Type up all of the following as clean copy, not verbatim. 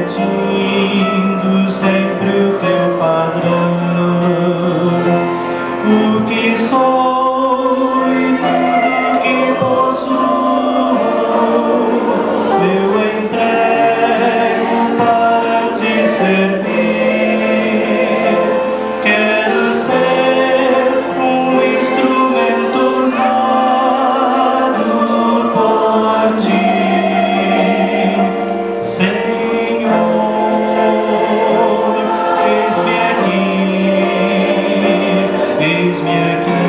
repetindo sempre o teu padrão. O que sou e tudo que possuo, eu entrego para te servir. Quero ser um instrumento usado por ti, Senhor. Eis-me aqui, eis-me aqui.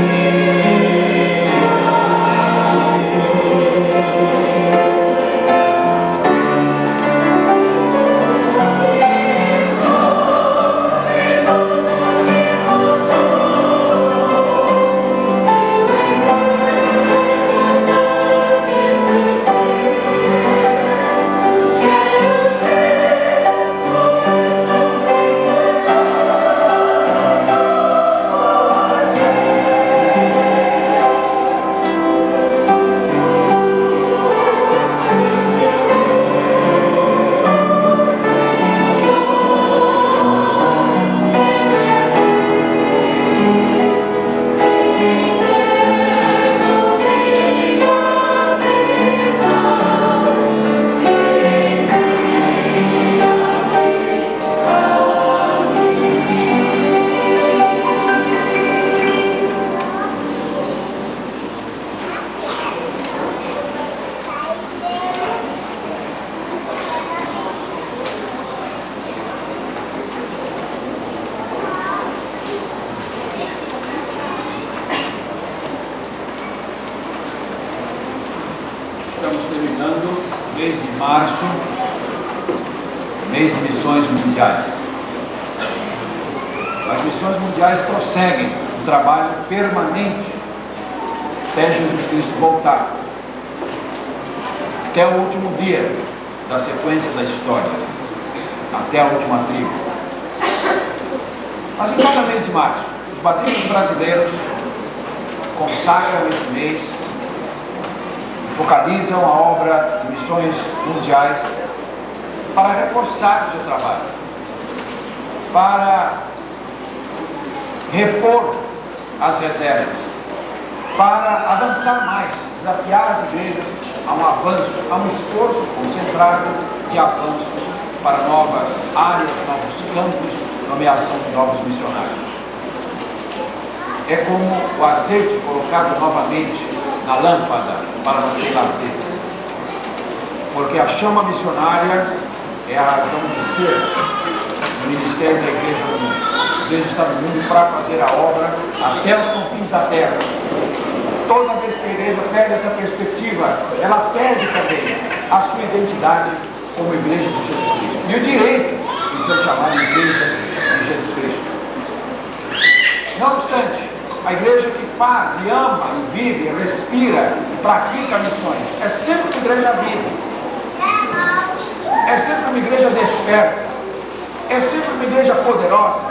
Estamos terminando o mês de março, mês de missões mundiais. As missões mundiais prosseguem o trabalho permanente até Jesus Cristo voltar, até o último dia da sequência da história, até a última tribo. Mas em cada mês de março, os batistas brasileiros consagram esse mês, focalizam a obra de missões mundiais para reforçar o seu trabalho, para repor as reservas, para avançar mais, desafiar as igrejas a um avanço, a um esforço concentrado de avanço para novas áreas, novos campos, nomeação de novos missionários. É como o azeite colocado novamente na lâmpada para mantê-la acesa, porque a chama missionária é a razão de ser do ministério da igreja no mundo. A igreja está no mundo para fazer a obra até os confins da terra. Toda vez que a igreja perde essa perspectiva, ela perde também a sua identidade como igreja de Jesus Cristo e o direito de ser chamada de igreja de Jesus Cristo. Não obstante, a igreja que faz e ama e vive, e respira e pratica missões é sempre uma igreja viva, é sempre uma igreja desperta, é sempre uma igreja poderosa,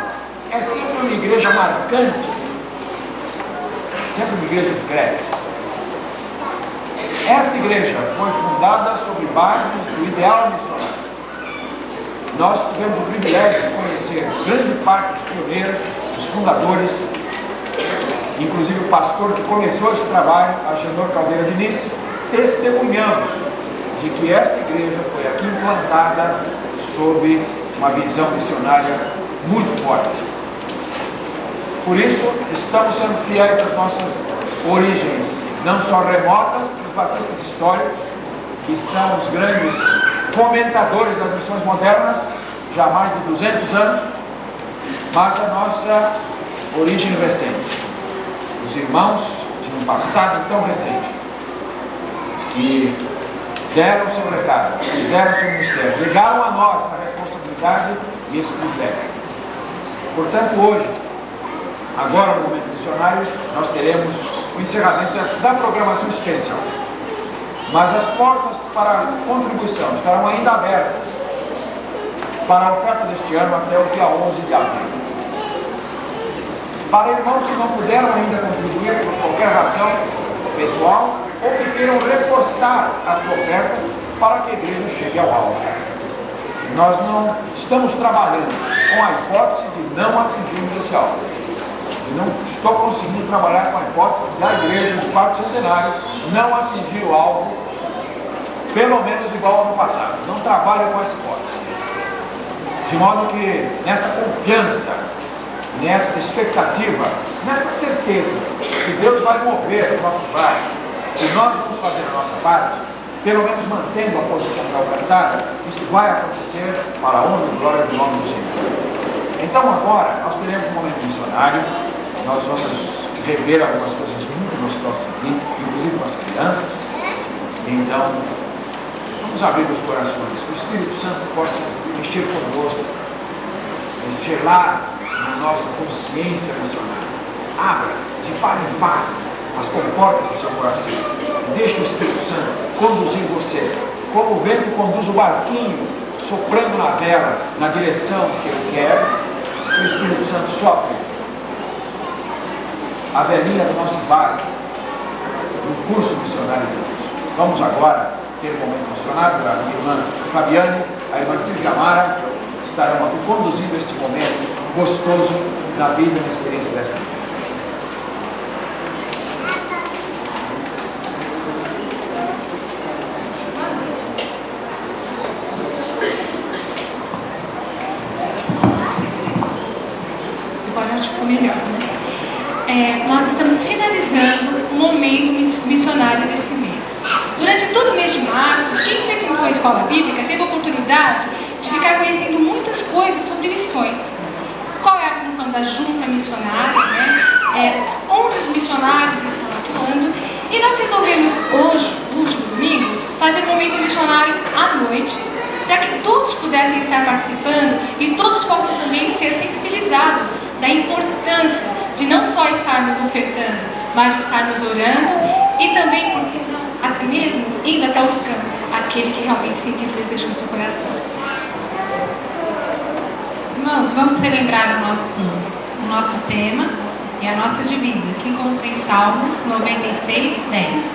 é sempre uma igreja marcante, sempre uma igreja que cresce. Esta igreja foi fundada sobre bases do ideal missionário. Nós tivemos o privilégio de conhecer grande parte dos pioneiros, dos fundadores, inclusive o pastor que começou esse trabalho, Agenor Caldeira Diniz. Testemunhamos de que esta igreja foi aqui implantada sob uma visão missionária muito forte. Por isso, estamos sendo fiéis às nossas origens, não só remotas dos batistas históricos, que são os grandes fomentadores das missões modernas, já há mais de 200 anos, mas a nossa origem recente. Os irmãos de um passado tão recente, que deram o seu recado, fizeram o seu ministério, ligaram a nós a responsabilidade e esse privilégio. Portanto, hoje, agora no momento missionário, nós teremos o encerramento da programação especial. Mas as portas para contribuição estarão ainda abertas para a oferta deste ano até o dia 11 de abril. Para irmãos que não puderam ainda contribuir por qualquer razão pessoal ou que queiram reforçar a sua oferta para que a igreja chegue ao alvo. nós não estamos trabalhando com a hipótese de não atingirmos esse alvo. Eu não estou conseguindo trabalhar com a hipótese da igreja do quarto centenário não atingir o alvo, pelo menos igual ao ano passado. Não trabalho com essa hipótese. De modo que, nesta confiança, nesta expectativa, nesta certeza que Deus vai mover os nossos braços e nós vamos fazer a nossa parte, pelo menos mantendo a posição alcançada, isso vai acontecer para a honra e glória do nome do Senhor. Então agora nós teremos um momento missionário, nós vamos rever algumas coisas muito gostosas aqui, inclusive com as crianças. Então, vamos abrir os corações, que o Espírito Santo possa mexer conosco, mexer lá na nossa consciência missionária. Abra de par em par as comportas do seu coração. Deixe o Espírito Santo conduzir você, como o vento conduz o barquinho, soprando na vela, na direção que ele quer. O Espírito Santo sopre a velinha do nosso barco no curso missionário de Deus. Vamos agora ter um momento missionário. A minha irmã Fabiane, a irmã Silvia Mara estarão aqui conduzindo este momento gostoso na vida e na experiência desta vida. Melhor, né? Nós estamos finalizando o momento missionário desse mês. Durante todo o mês de março, quem frequentou a escola bíblica teve a oportunidade de ficar conhecendo muitas coisas sobre missões. Qual é a função da junta missionária, né? Onde os missionários estão atuando. E nós resolvemos hoje, no último domingo, fazer um momento missionário à noite, para que todos pudessem estar participando e todos possam também ser sensibilizados da importância de não só estarmos ofertando, mas de estarmos orando e também, porque não, até mesmo indo até os campos, aquele que realmente sentiu o desejo no seu coração. Irmãos, vamos relembrar o nosso tema e a nossa divisa, que encontra em Salmos 96, 10.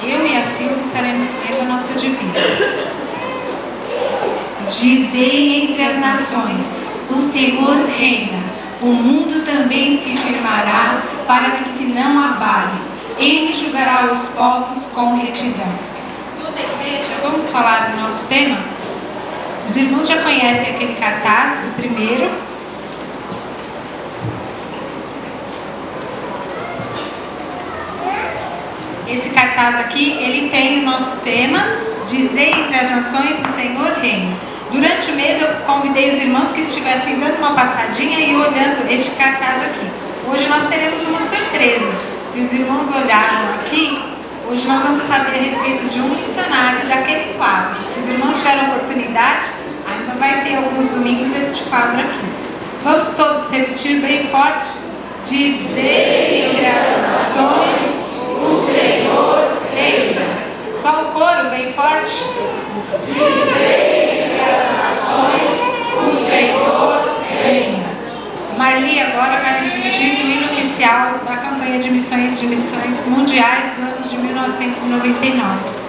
Eu e a Silvia estaremos lendo a nossa divisa. Dizei entre as nações, o Senhor reina. O mundo também se firmará para que se não abale. Ele julgará os povos com retidão. Toda a igreja, vamos falar do nosso tema? Os irmãos já conhecem aquele cartaz, o primeiro. Esse cartaz aqui, ele tem o nosso tema, Dizer entre as nações, o Senhor reina. Durante o mês eu convidei os irmãos que estivessem dando uma passadinha e olhando este cartaz aqui. Hoje nós teremos uma surpresa. Se os irmãos olharam aqui, hoje nós vamos saber a respeito de um missionário daquele quadro. Se os irmãos tiverem oportunidade, ainda vai ter alguns domingos este quadro aqui. Vamos todos repetir bem forte? Dizer entre as nações, o Senhor reina. Só o coro bem forte. Dizer entre as nações, o Senhor reina. Marli agora vai nos dirigir no hino oficial da campanha de missões mundiais do ano de 1999.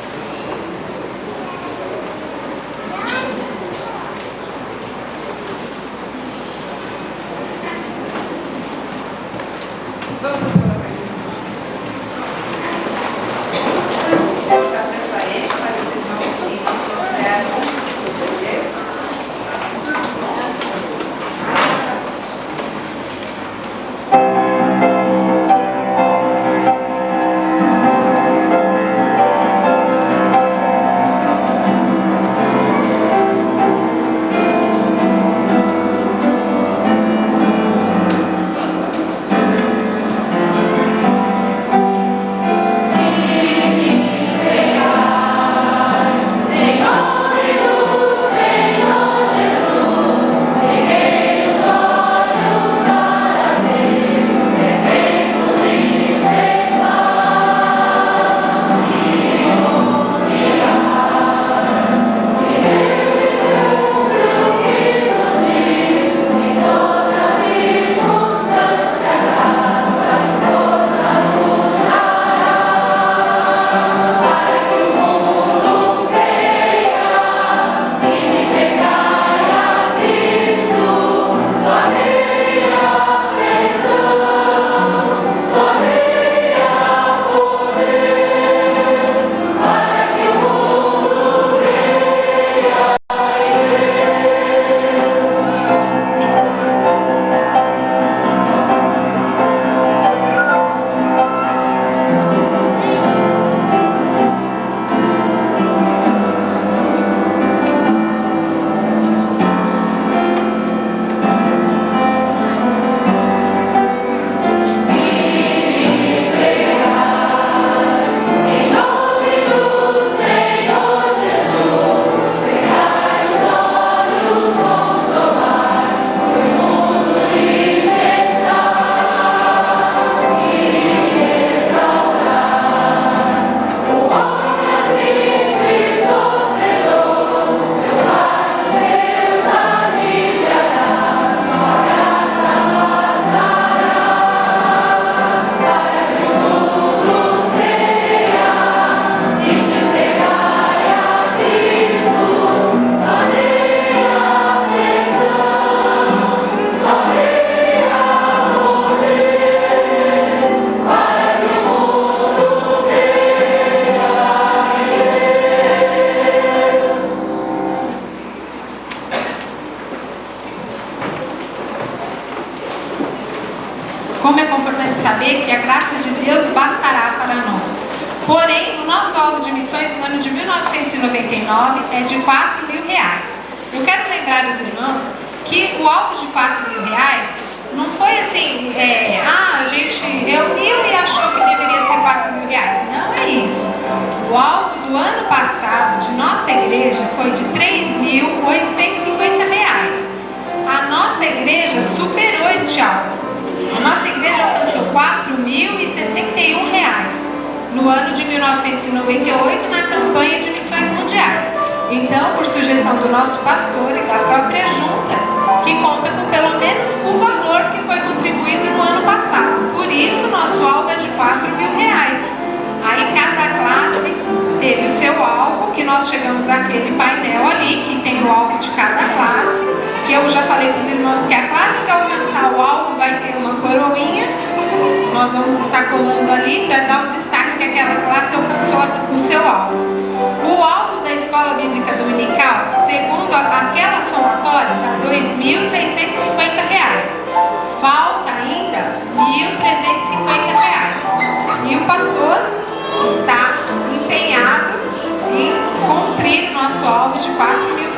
Como é confortante saber que a graça de Deus bastará para nós. Porém, o nosso alvo de missões no ano de 1999 é de R$4.000. Eu quero lembrar os irmãos que o alvo de R$4.000 não foi assim, a gente reuniu e achou que deveria ser R$4.000. Não é isso. O alvo do ano passado de nossa igreja foi de R$3.850. A nossa igreja superou este alvo. A nossa igreja alcançou R$4.061 no ano de 1998 na campanha de missões mundiais. Então, por sugestão do nosso pastor e da própria junta, que conta com pelo menos o valor que foi contribuído no ano passado. Por isso, nosso alvo é de R$4.000. Aí cada classe teve o seu alvo, que nós chegamos àquele painel ali, que tem o alvo de cada classe, que eu já falei para os irmãos que a classe que alcançar o alvo vai ter uma coroinha. Nós vamos estar colando ali para dar o destaque que aquela classe alcançou o seu alvo. O alvo da Escola Bíblica Dominical, segundo aquela somatória, está R$2.650. Falta ainda R$1.350. E o pastor está empenhado em cumprir o nosso alvo de R$4.000.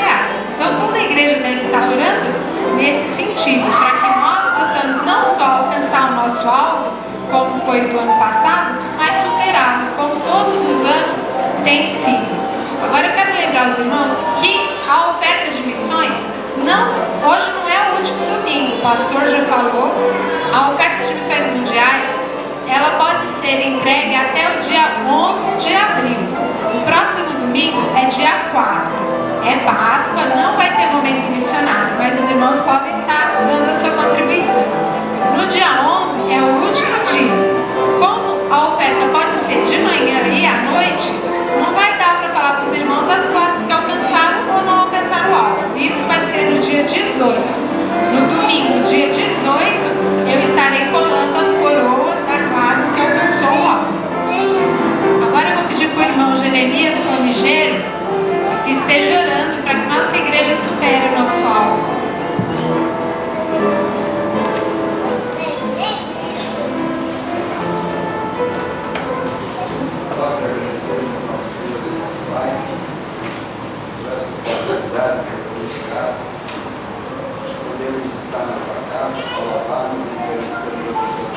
Então toda a igreja deve estar orando nesse sentido, para que nós possamos não só alcançar o nosso alvo, como foi do ano passado, mas superá-lo, como todos os anos tem sido. Agora eu quero lembrar os irmãos que a oferta de missões, hoje não é o último domingo, o pastor já falou, a oferta de missões mundiais, ela pode ser entregue até o dia 11 de abril. O próximo domingo é dia 4. É Páscoa, não vai ter momento missionário, mas os irmãos podem estar dando a sua contribuição. No dia 11 é o último dia. Como a oferta pode ser de manhã e à noite, não vai dar para falar para os irmãos as classes que alcançaram ou não alcançaram o alvo. Isso vai ser no dia 18. No domingo, dia 18, eu estarei colando as coroas da classe que alcançou o alvo. Agora eu vou pedir para o irmão Jeremias Cornigeiro que esteja orando para que nossa igreja supere o nosso alvo. Nós agradecemos ao nosso Deus e nosso Pai, por essa oportunidade que nos graça, podemos estar na tua casa, louvarmos e agradecendo a você.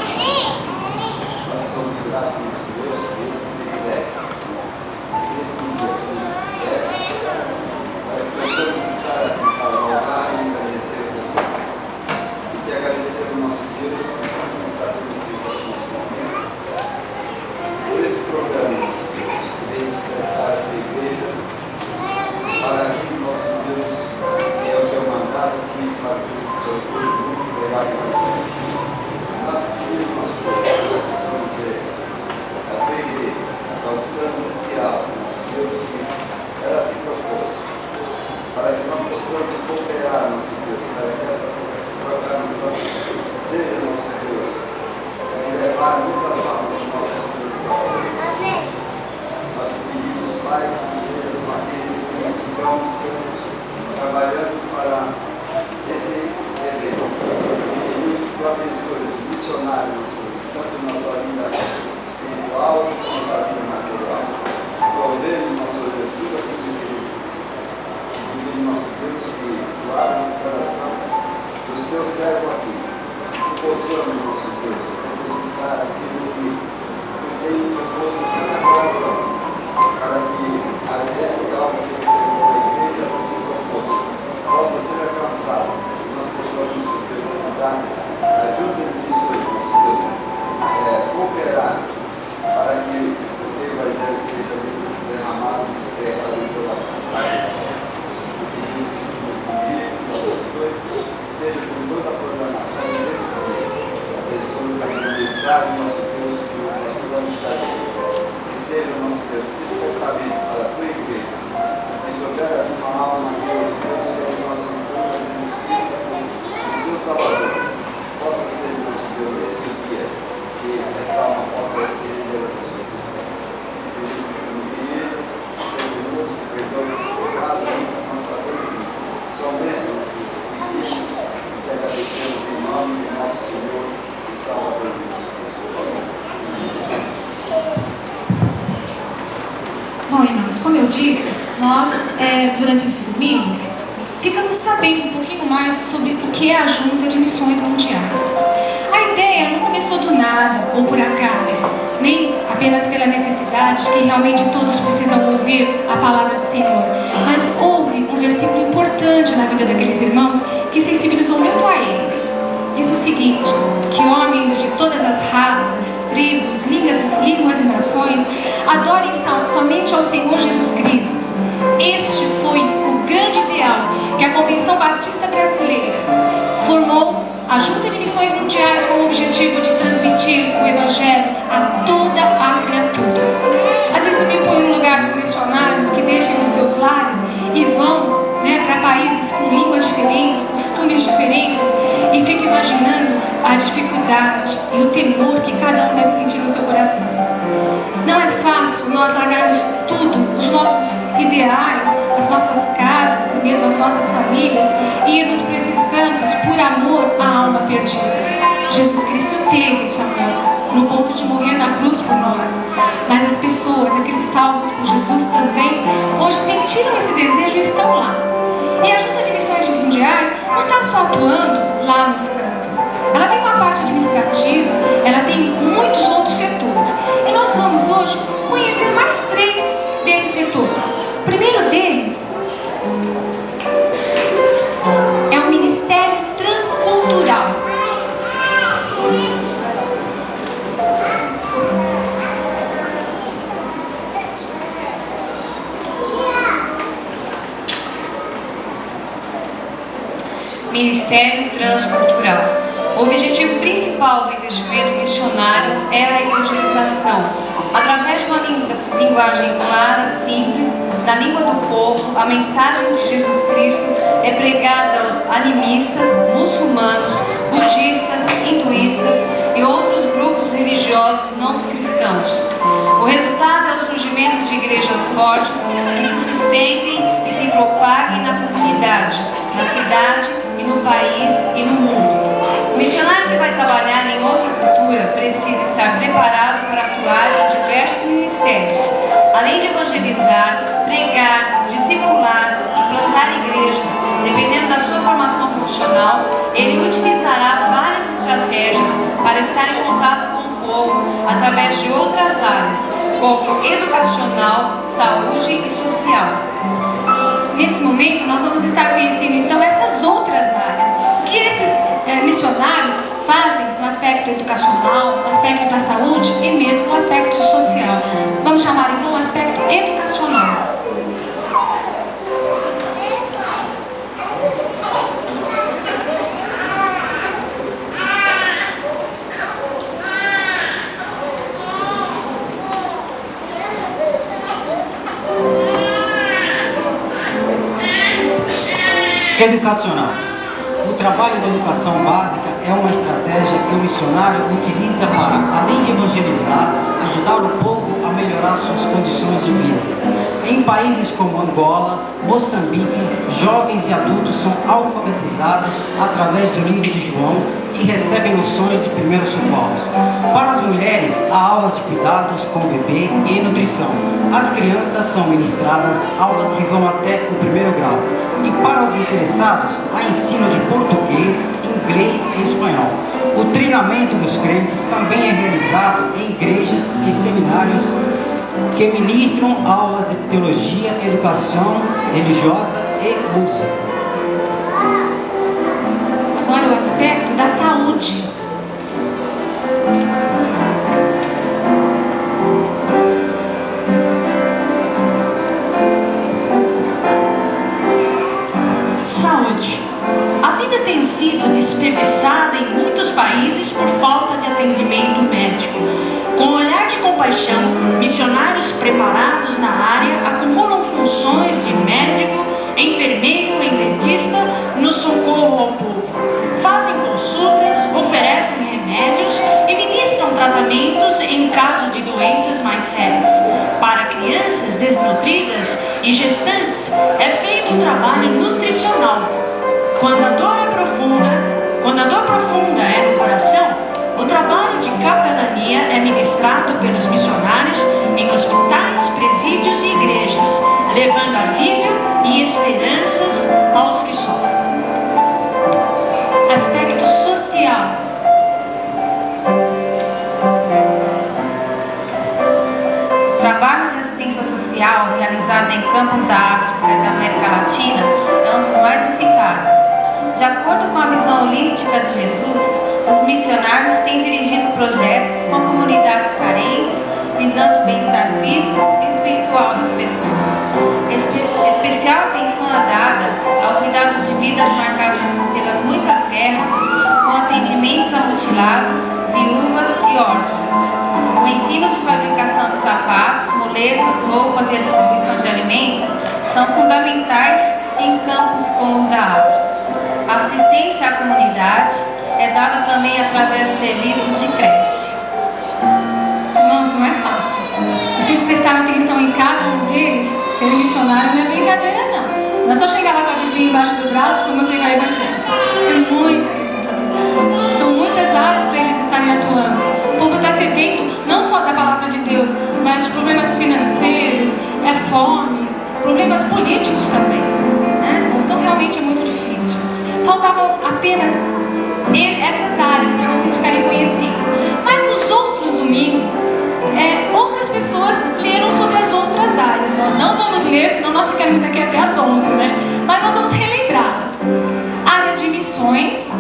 Nós somos gratos, nosso Deus, por esse privilégio, por esse dia que nos desse, para que possamos estar aqui para louvar e agradecer a você. E que agradecer ao nosso Deus por tudo que está sendo feito aqui nesse momento, por esse programa que vem despertar a tua igreja, para que o nosso Deus é o teu mandado aqui para que o teu povo muito legal para nós. Nós pedimos, nosso Deus, para que possamos ver a tua igreja alcançando este alvo, Deus, que era assim proposto, para que nós possamos cooperar, nosso Deus, para que essa proclamação seja, nosso Deus, e levar muitas almas do nosso coração. Nós pedimos, Pai, que sejam aqueles que estamos trabalhando para esse evento. Pedimos que tu abençoe os missionários, tanto na sua vida espiritual como na sua vida material. Envolvendo, nosso Deus, tudo aquilo que eles necessitam. Pedimos, nosso Deus, que tu abra o coração dos teus servos aqui. Que possamos, nosso Deus, representar aquilo que tu tem proposto no seu coração, para que a esse alvo que escreveu a igreja nos proposto possa ser alcançado e nós possamos ter oportunidade, ajuda nisso aí, nosso Deus, cooperar para que o teu evangelho seja derramado e despertado em toda a parte. Que seja com toda a programação desse dia, abençoe para que o mensagem, nosso Deus, que o pastor está que seja o nosso Deus, despertamento para a tua igreja. Que se houver uma alma, Deus, Deus, que é o nosso Deus, o seu Salvador, possa ser, nosso Deus, neste dia, que esta alma possa ser pela pessoa. Querido, seja conosco, perdoe os pecados, nós sabemos que somente, nosso Deus, te agradecemos em nome do nosso Senhor e Salvador. como eu disse, nós, durante esse domingo, ficamos sabendo um pouquinho mais sobre o que é a Junta de Missões Mundiais. A ideia não começou do nada ou por acaso, nem apenas pela necessidade de que realmente todos precisam ouvir a palavra do Senhor, mas houve um versículo importante na vida daqueles irmãos que sensibilizou muito a eles. Diz o seguinte, que homens de todas as raças, tribos, línguas e nações adorem somente ao Senhor Jesus Cristo. Este foi o grande ideal que a Convenção Batista Brasileira formou a Junta de Missões Mundiais com o objetivo de transmitir o Evangelho a toda a criatura. Às vezes eu me ponho no lugar dos missionários que deixam os seus lares e vão para países com línguas diferentes, costumes diferentes, e fico imaginando a dificuldade e o temor que cada um deve sentir no seu coração. Não é fácil nós largarmos tudo, os nossos ideais, as nossas casas e mesmo as nossas famílias, e irmos para esses campos por amor à alma perdida. Jesus Cristo teve esse amor no ponto de morrer na cruz por nós, mas as pessoas, aqueles salvos por Jesus também, hoje sentiram esse desejo e estão lá. E a Junta de Missões Mundiais não está só atuando lá nos campos, ela tem uma parte administrativa, ela tem muitos outros setores, e nós vamos hoje conhecer mais 3 desses setores. O primeiro deles é o Ministério Transcultural. Ministério Transcultural. O objetivo principal do investimento missionário é a evangelização, através de uma linguagem clara, simples, na língua do povo. A mensagem de Jesus Cristo é pregada aos animistas, muçulmanos, budistas, hinduístas e outros grupos religiosos não cristãos. O resultado é o surgimento de igrejas fortes que se sustentem e se propaguem na comunidade, na cidade e no país e no mundo. O missionário que vai trabalhar em outra cultura precisa estar preparado para atuar em diversos ministérios. Além de evangelizar, pregar, discipular e plantar igrejas, dependendo da sua formação profissional, ele utilizará várias estratégias para estar em contato com o povo através de outras áreas, como educacional, saúde e social. Nesse momento, nós vamos estar conhecendo então essas outras áreas. O que esses missionários fazem no aspecto educacional, no aspecto da saúde e mesmo no aspecto social. Vamos chamar então o aspecto educacional. Educacional. O trabalho da educação básica é uma estratégia que o missionário utiliza para, além de evangelizar, ajudar o povo a melhorar suas condições de vida. Em países como Angola, Moçambique, jovens e adultos são alfabetizados através do livro de João e recebem noções de primeiros socorros. Para as mulheres, há aulas de cuidados com o bebê e nutrição. As crianças são ministradas aulas que vão até o 1º grau. E para os interessados, há ensino de português, inglês e espanhol. O treinamento dos crentes também é realizado em igrejas e seminários que ministram aulas de teologia, educação religiosa e música. Agora o aspecto da saúde. Saúde. A vida tem sido desperdiçada em muitos países por falta de atendimento médico. Com um olhar de compaixão, missionários preparados na área acumulam funções de médico, enfermeiro e dentista no socorro ao povo. Fazem consultas, oferecem remédios e ministram tratamentos em caso de doenças mais sérias. Para crianças desnutridas e gestantes, é feito um trabalho nutricional. Quando a dor profunda é no coração, o trabalho de capelania é ministrado pelos missionários em hospitais, presídios e igrejas, levando alívio e esperanças aos que sofrem. Aspecto social. O trabalho de assistência social realizado em campos da África e da América Latina é um dos mais eficazes. De acordo com a visão holística de Jesus, os missionários têm dirigido projetos com comunidades carentes, visando o bem-estar físico e espiritual das pessoas. Especial atenção é dada ao cuidado de vidas marcadas pelas muitas guerras, com atendimentos a mutilados, viúvas e órfãos. O ensino de fabricação de sapatos, muletas, roupas e a distribuição de alimentos são fundamentais em campos como os da África. A assistência à comunidade é dada também através de serviços de creche. Irmãos, não é fácil. Vocês prestaram atenção em cada um deles? Ser missionário não é brincadeira, não. Não é só chegar lá com a Bíblia embaixo do braço como eu pregar o Evangelho. É muita responsabilidade. São muitas áreas para eles estarem atuando. O povo está sedento não só da palavra de Deus, mas de problemas financeiros, fome, problemas políticos também. Né? Então realmente é muito difícil. Faltavam apenas estas áreas para vocês ficarem conhecendo. Mas nos outros domingos, outras pessoas leram sobre as outras áreas. Nós não vamos ler, senão nós ficaremos aqui até às 11, né? Mas nós vamos relembrá-las. Área de missões.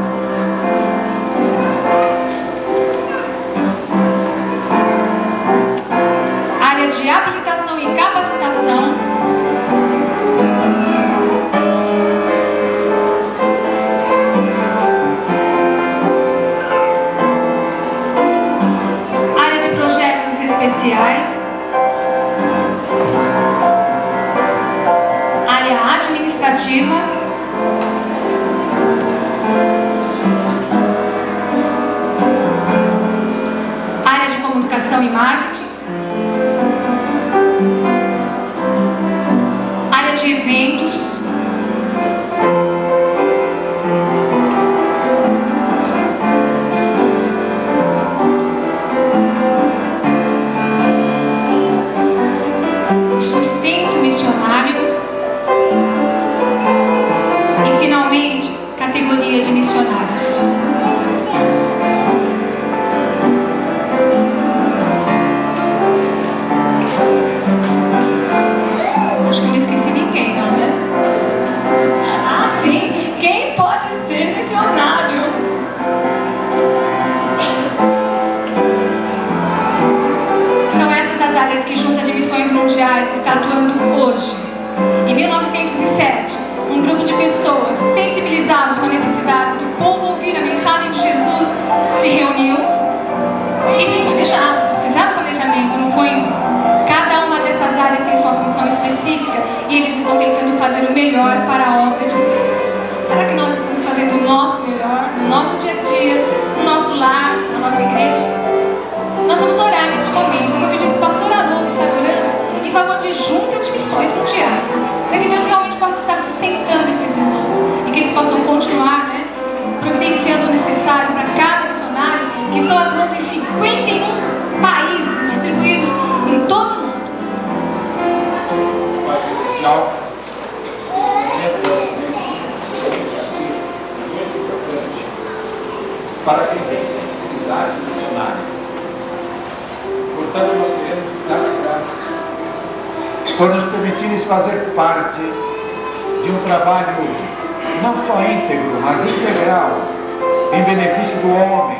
Área de habilitação e capacitação. Área de projetos especiais. Área administrativa. Área de comunicação e marketing. Área de eventos. Sustento missionário. E finalmente, categoria de missionários. Acho que eu não esqueci ninguém, não, né? Ah, sim! Quem pode ser missionário? São essas as áreas que Junta de Missões Mundiais está atuando hoje. Em 1907, um grupo de pessoas sensibilizadas com a necessidade do povo ouvir a mensagem de Jesus se reuniu e se planejaram. Eles fizeram planejamento, não foi? Cada uma dessas áreas tem sua função específica e eles estão tentando fazer o melhor para a obra de Deus. Será que nós estamos fazendo o nosso melhor no nosso dia a dia, no nosso lar, na nossa igreja? Nós vamos orar nesse momento. Eu vou pedir para o pastor Haroldo estar orando em favor de Junta de Missões Mundiais, para que Deus realmente possa estar sustentando esses irmãos e que eles possam continuar, né, providenciando o necessário para cada missionário que estão atuando em 51 países distribuídos em todo o mundo. Pai Celestial, para quem tem sensibilidade missionária. Portanto, nós queremos dar graças por nos permitirem fazer parte de um trabalho não só íntegro, mas integral, em benefício do homem,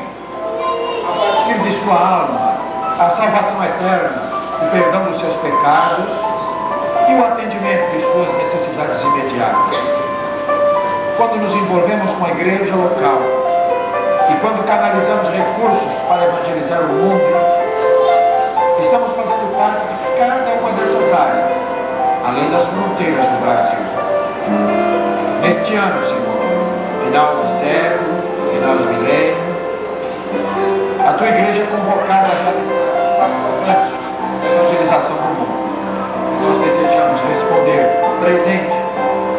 a partir de sua alma, a salvação eterna, o perdão dos seus pecados e o atendimento de suas necessidades imediatas. Quando nos envolvemos com a igreja local e quando canalizamos recursos para evangelizar o mundo, estamos fazendo parte de cada uma dessas áreas, além das fronteiras do Brasil. Neste ano, Senhor, final de século, final de milênio, a tua igreja é convocada a realizar bastante evangelização no mundo. Nós desejamos responder presente.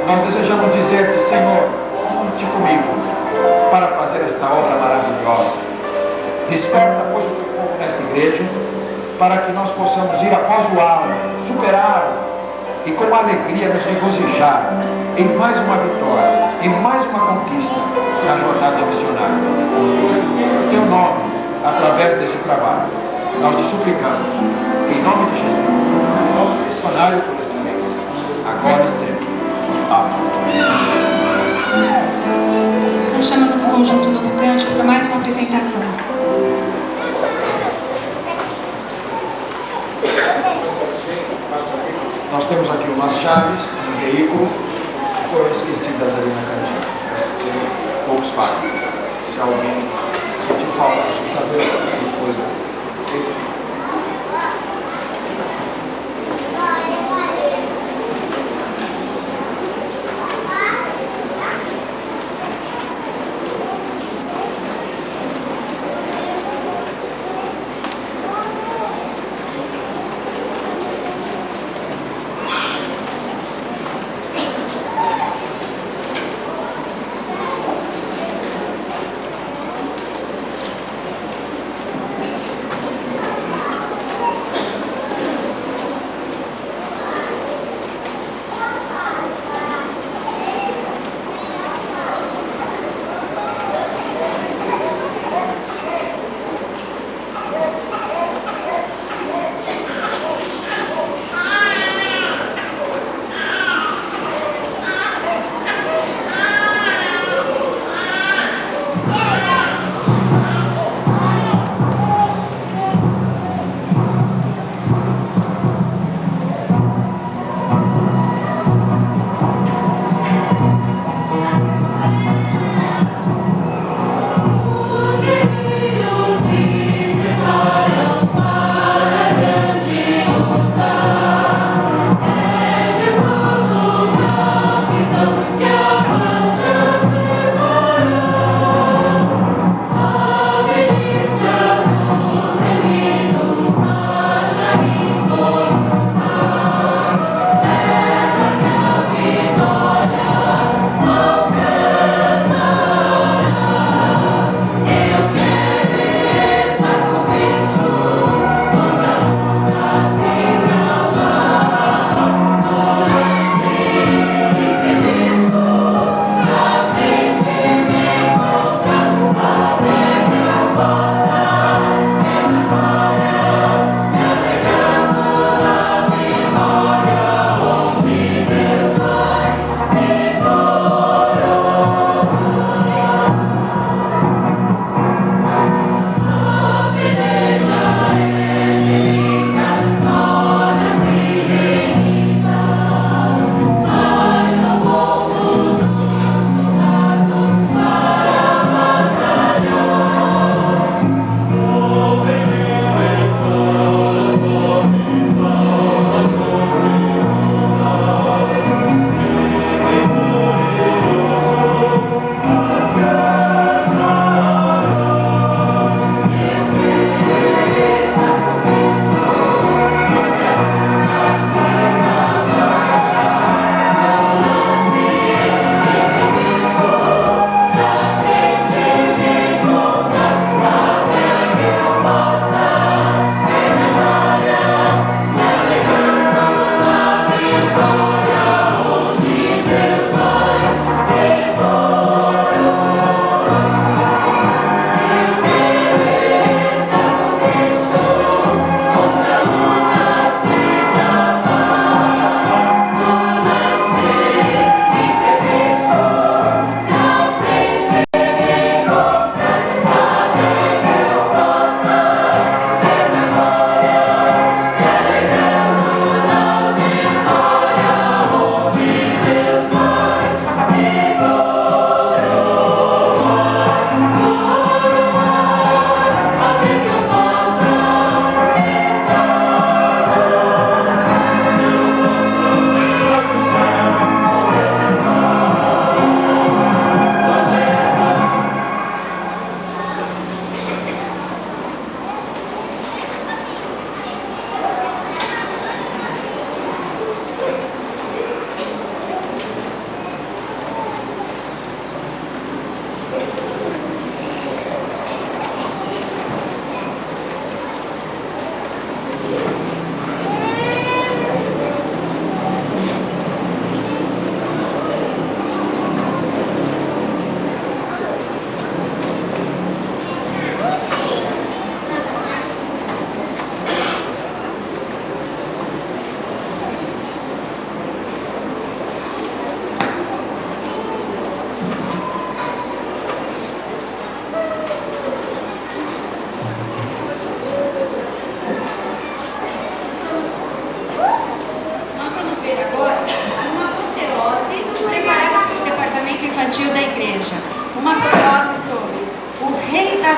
Nós desejamos dizer-te, Senhor, conte comigo para fazer esta obra maravilhosa. Desperta, pois, o teu povo nesta igreja para que nós possamos ir após o alvo, superá-lo e com alegria nos regozijar em mais uma vitória, em mais uma conquista na jornada missionária. Em teu nome, através desse trabalho, nós te suplicamos, em nome de Jesus, nosso missionário por excelência, agora e sempre. Amém. Nós chamamos o conjunto Novo Cântico para mais uma apresentação. Nós temos aqui umas chaves de um veículo que foram esquecidas ali na cantina. Esse seria o Volkswagen. Se alguém sentir falta do seu chaveiro, depois ok?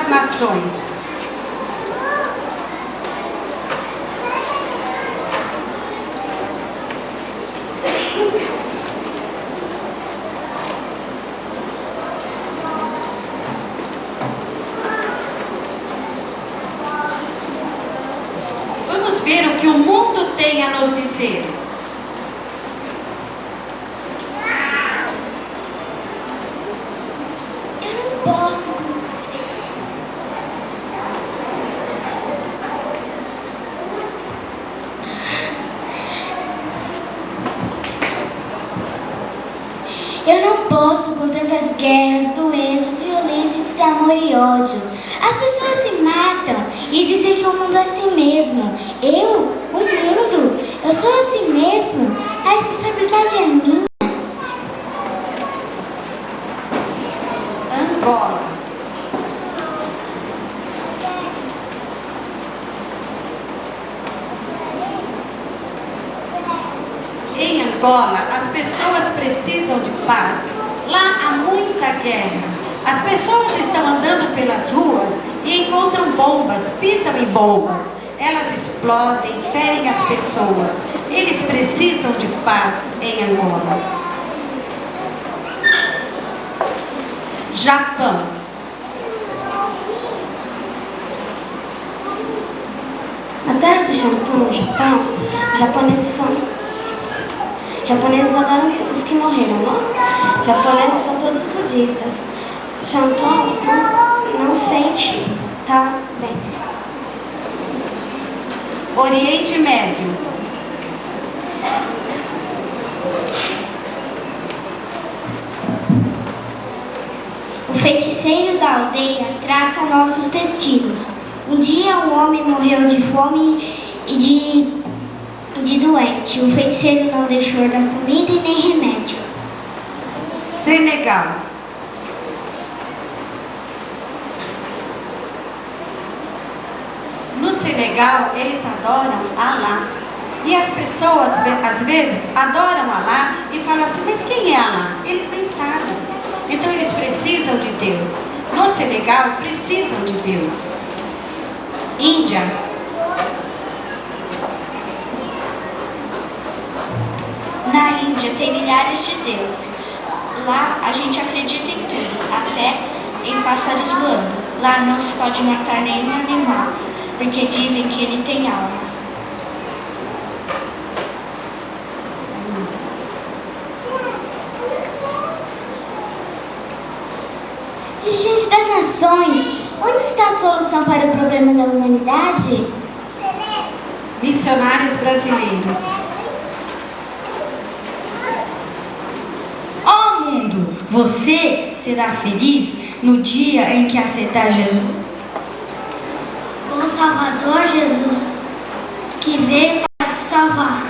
das nações. Vamos ver o que o mundo tem a nos dizer. Eu não posso com tantas guerras, doenças, violência, desamor e ódio. As pessoas se matam e dizem que o mundo é assim mesmo. Eu? O mundo? Eu sou assim mesmo? A responsabilidade é minha. Angola. Em Angola, as pessoas precisam de paz. Lá há muita guerra. As pessoas estão andando pelas ruas e encontram bombas, pisam em bombas. Elas explodem, ferem as pessoas. Eles precisam de paz em Angola. Japão. Na terra de Shantou, no Japão, japoneses adoram os que morreram, não? Japoneses são todos budistas. Shantou não sente, tá bem. Oriente Médio. O feiticeiro da aldeia traça nossos destinos. Um dia um homem morreu de fome e de doente. O feiticeiro não deixou dar comida e nem remédio. Senegal. No Senegal, eles adoram Alá. E as pessoas, às vezes, adoram Alá e falam assim, mas quem é Alá? Eles nem sabem. Então, eles precisam de Deus. No Senegal, precisam de Deus. Índia. Na Índia tem milhares de deuses. Lá a gente acredita em tudo, até em pássaros voando. Lá não se pode matar nenhum animal, porque dizem que ele tem alma. Dirigente das nações, onde está a solução para o problema da humanidade? Missionários brasileiros. Ó mundo, você será feliz no dia em que aceitar Jesus? O Salvador Jesus, que veio para te salvar.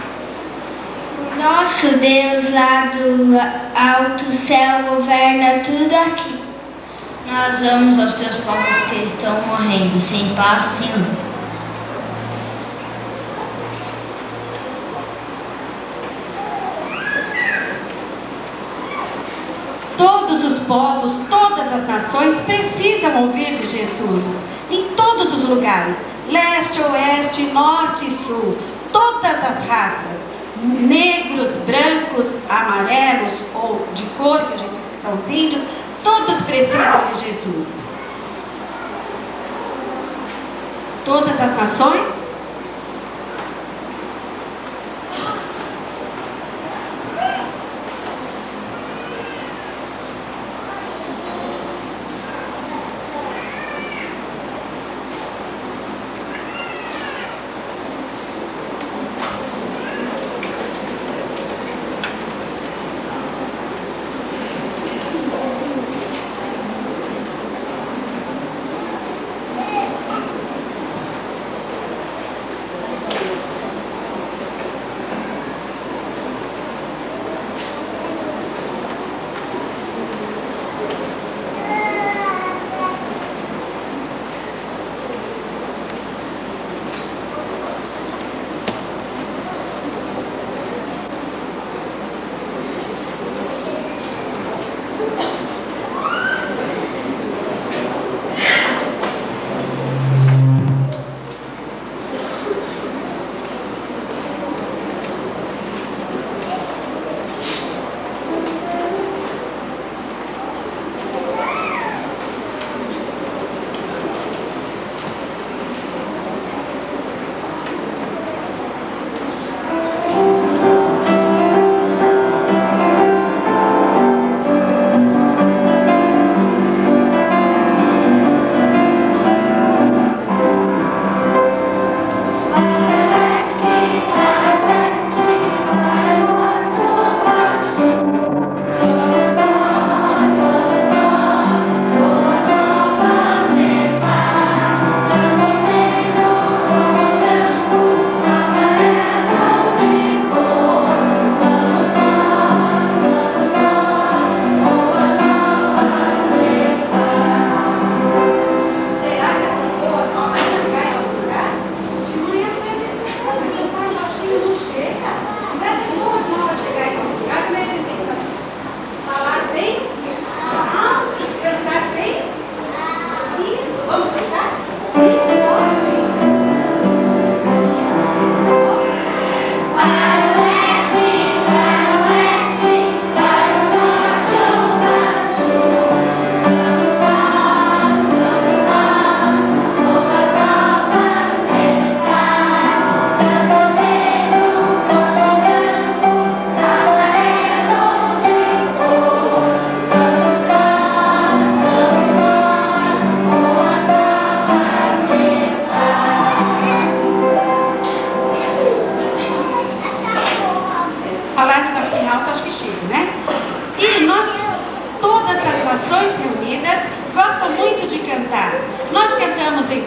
O nosso Deus lá do alto céu governa tudo aqui. Nós vamos aos teus povos que estão morrendo, sem paz, sem luz. Todos os povos, todas as nações precisam ouvir de Jesus. Em todos os lugares, leste, oeste, norte e sul, todas as raças, negros, brancos, amarelos ou de cor, que a gente diz que são os índios, todos precisam de Jesus. Todas as nações.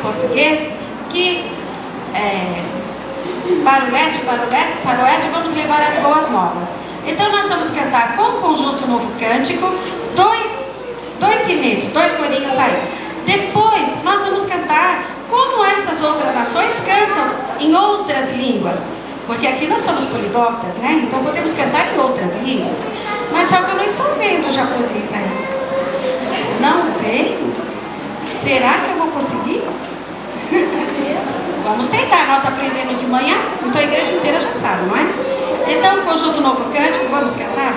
português que para o leste, para o leste, para o oeste, vamos levar as boas novas. Então nós vamos cantar com o Conjunto Novo Cântico, dois hinetos, 2 corinhos aí. Depois nós vamos cantar como estas outras nações cantam em outras línguas. Porque aqui nós somos poliglotas, né? Então podemos cantar em outras línguas. Mas só que eu não estou vendo o japonês ainda. Não veio? Será que eu vou conseguir? Vamos tentar, nós aprendemos de manhã, então a igreja inteira já sabe, não é? Então, o Conjunto Novo Cântico, vamos cantar?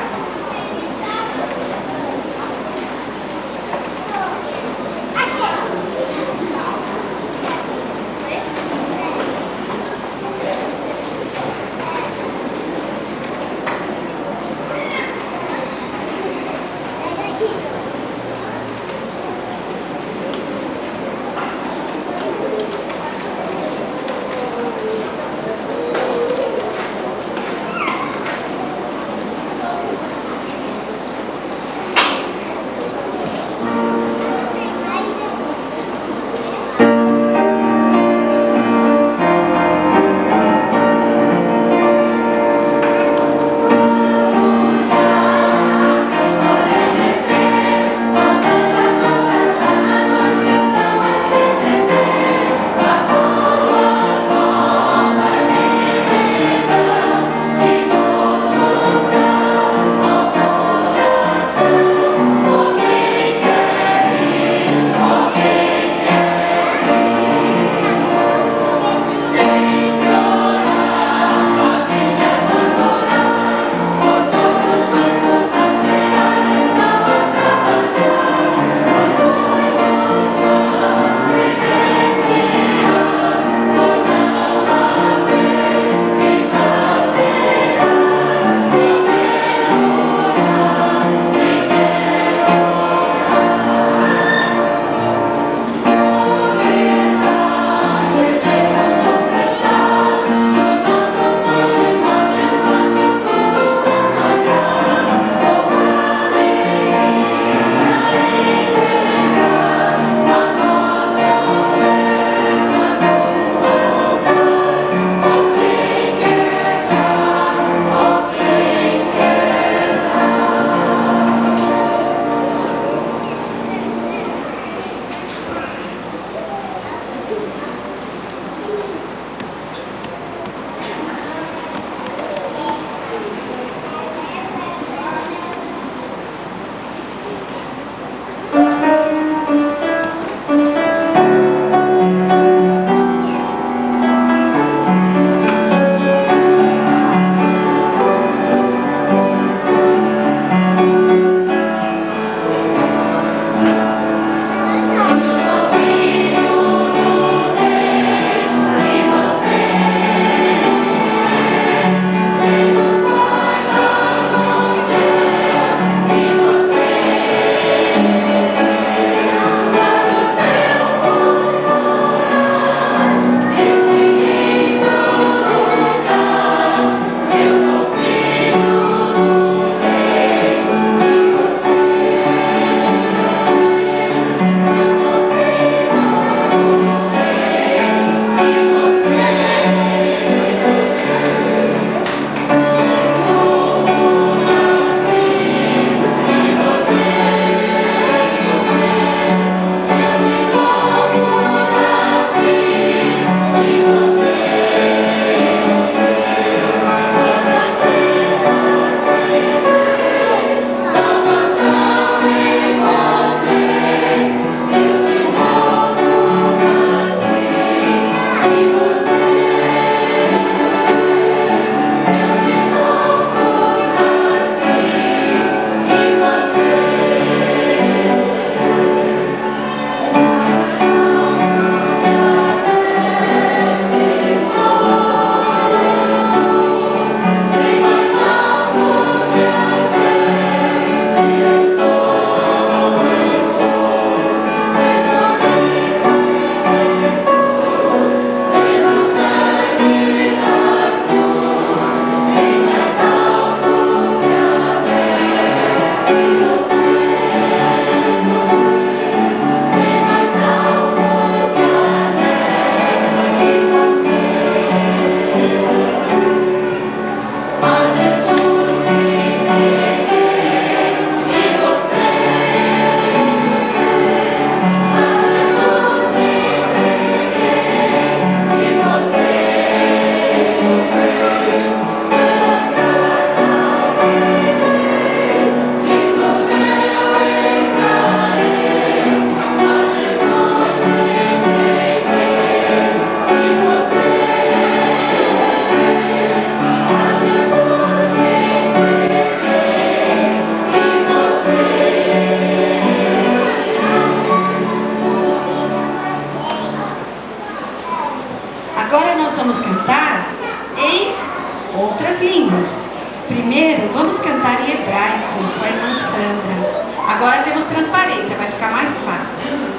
vamos cantar em outras línguas. Primeiro, vamos cantar em hebraico com a irmã Sandra. Agora temos transparência, vai ficar mais fácil.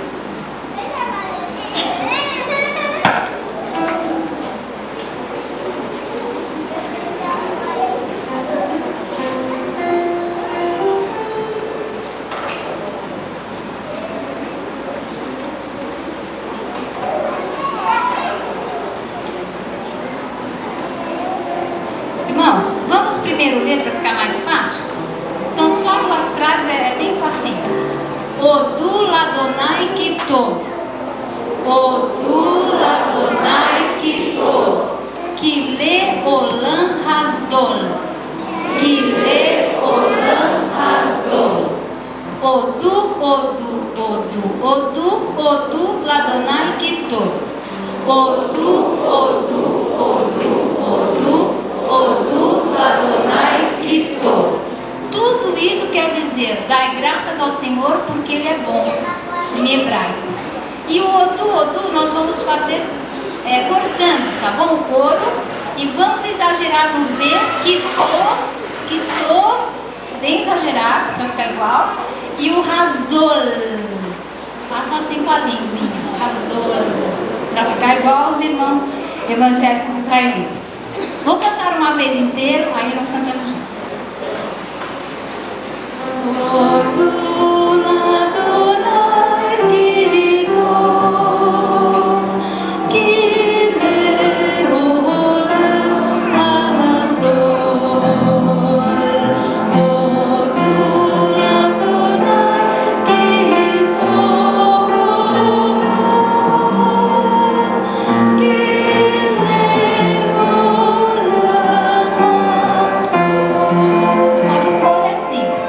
Irmãos, vamos primeiro ler para ficar mais fácil? São só duas frases, é bem facinho. Odu ladonai kitov. Odu ladonai kitov. Kile olam hasdol. Kile olam hasdol. Odu, odu, odu, odu, odu ladonai kitov. Odu, odu, odu, odu, odu ladonai kitov. Tudo isso quer dizer, dai graças ao Senhor porque Ele é bom, em hebraico. E o odu, nós vamos fazer cortando, tá bom? O coro. E vamos exagerar no V, kitov, bem exagerado, para ficar igual. E o rasdol, façam assim com a linguinha, rasdol, para ficar igual aos irmãos evangélicos israelitas. Vou cantar uma vez inteiro, aí nós cantamos juntos. Odu ladonai kitov, kile olam hasdol. Odu ladonai kitov, kile olam hasdol. Agora o coro é simples.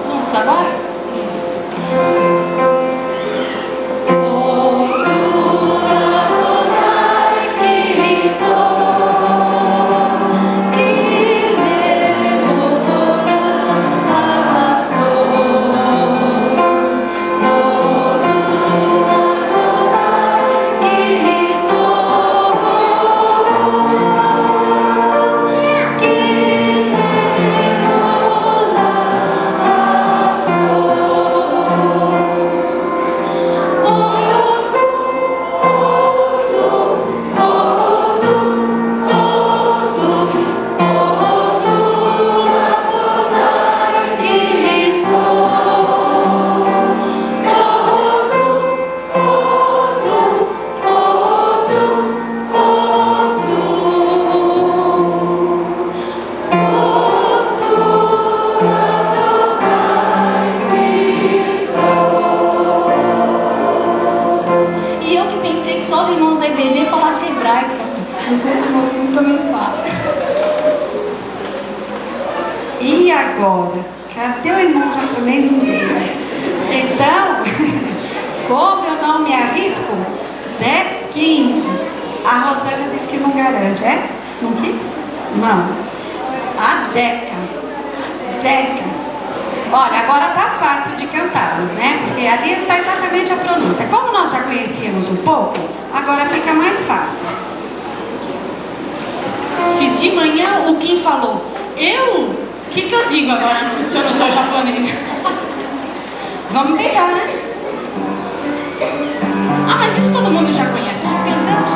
Juntos agora? E eu que pensei que só os irmãos da IBD falassem hebraico, enquanto o meu time também fala. E agora? Cadê o irmão japonês? Não veio. Então, como eu não me arrisco, né? 15. A Rosana disse que não garante, é? Não quis? Não. A Deca. Olha, agora tá fácil de cantarmos, né? Porque ali está exatamente a pronúncia. Como nós já conhecíamos um pouco, agora fica mais fácil. Se de manhã o Kim falou, o que eu digo agora se eu não sou japonês? Vamos tentar, né? Ah, mas isso todo mundo já conhece, já cantamos.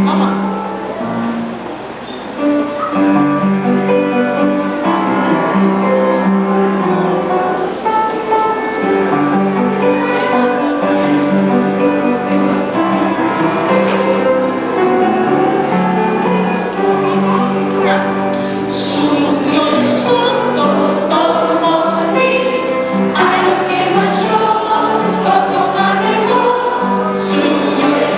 Vamos lá. Senhor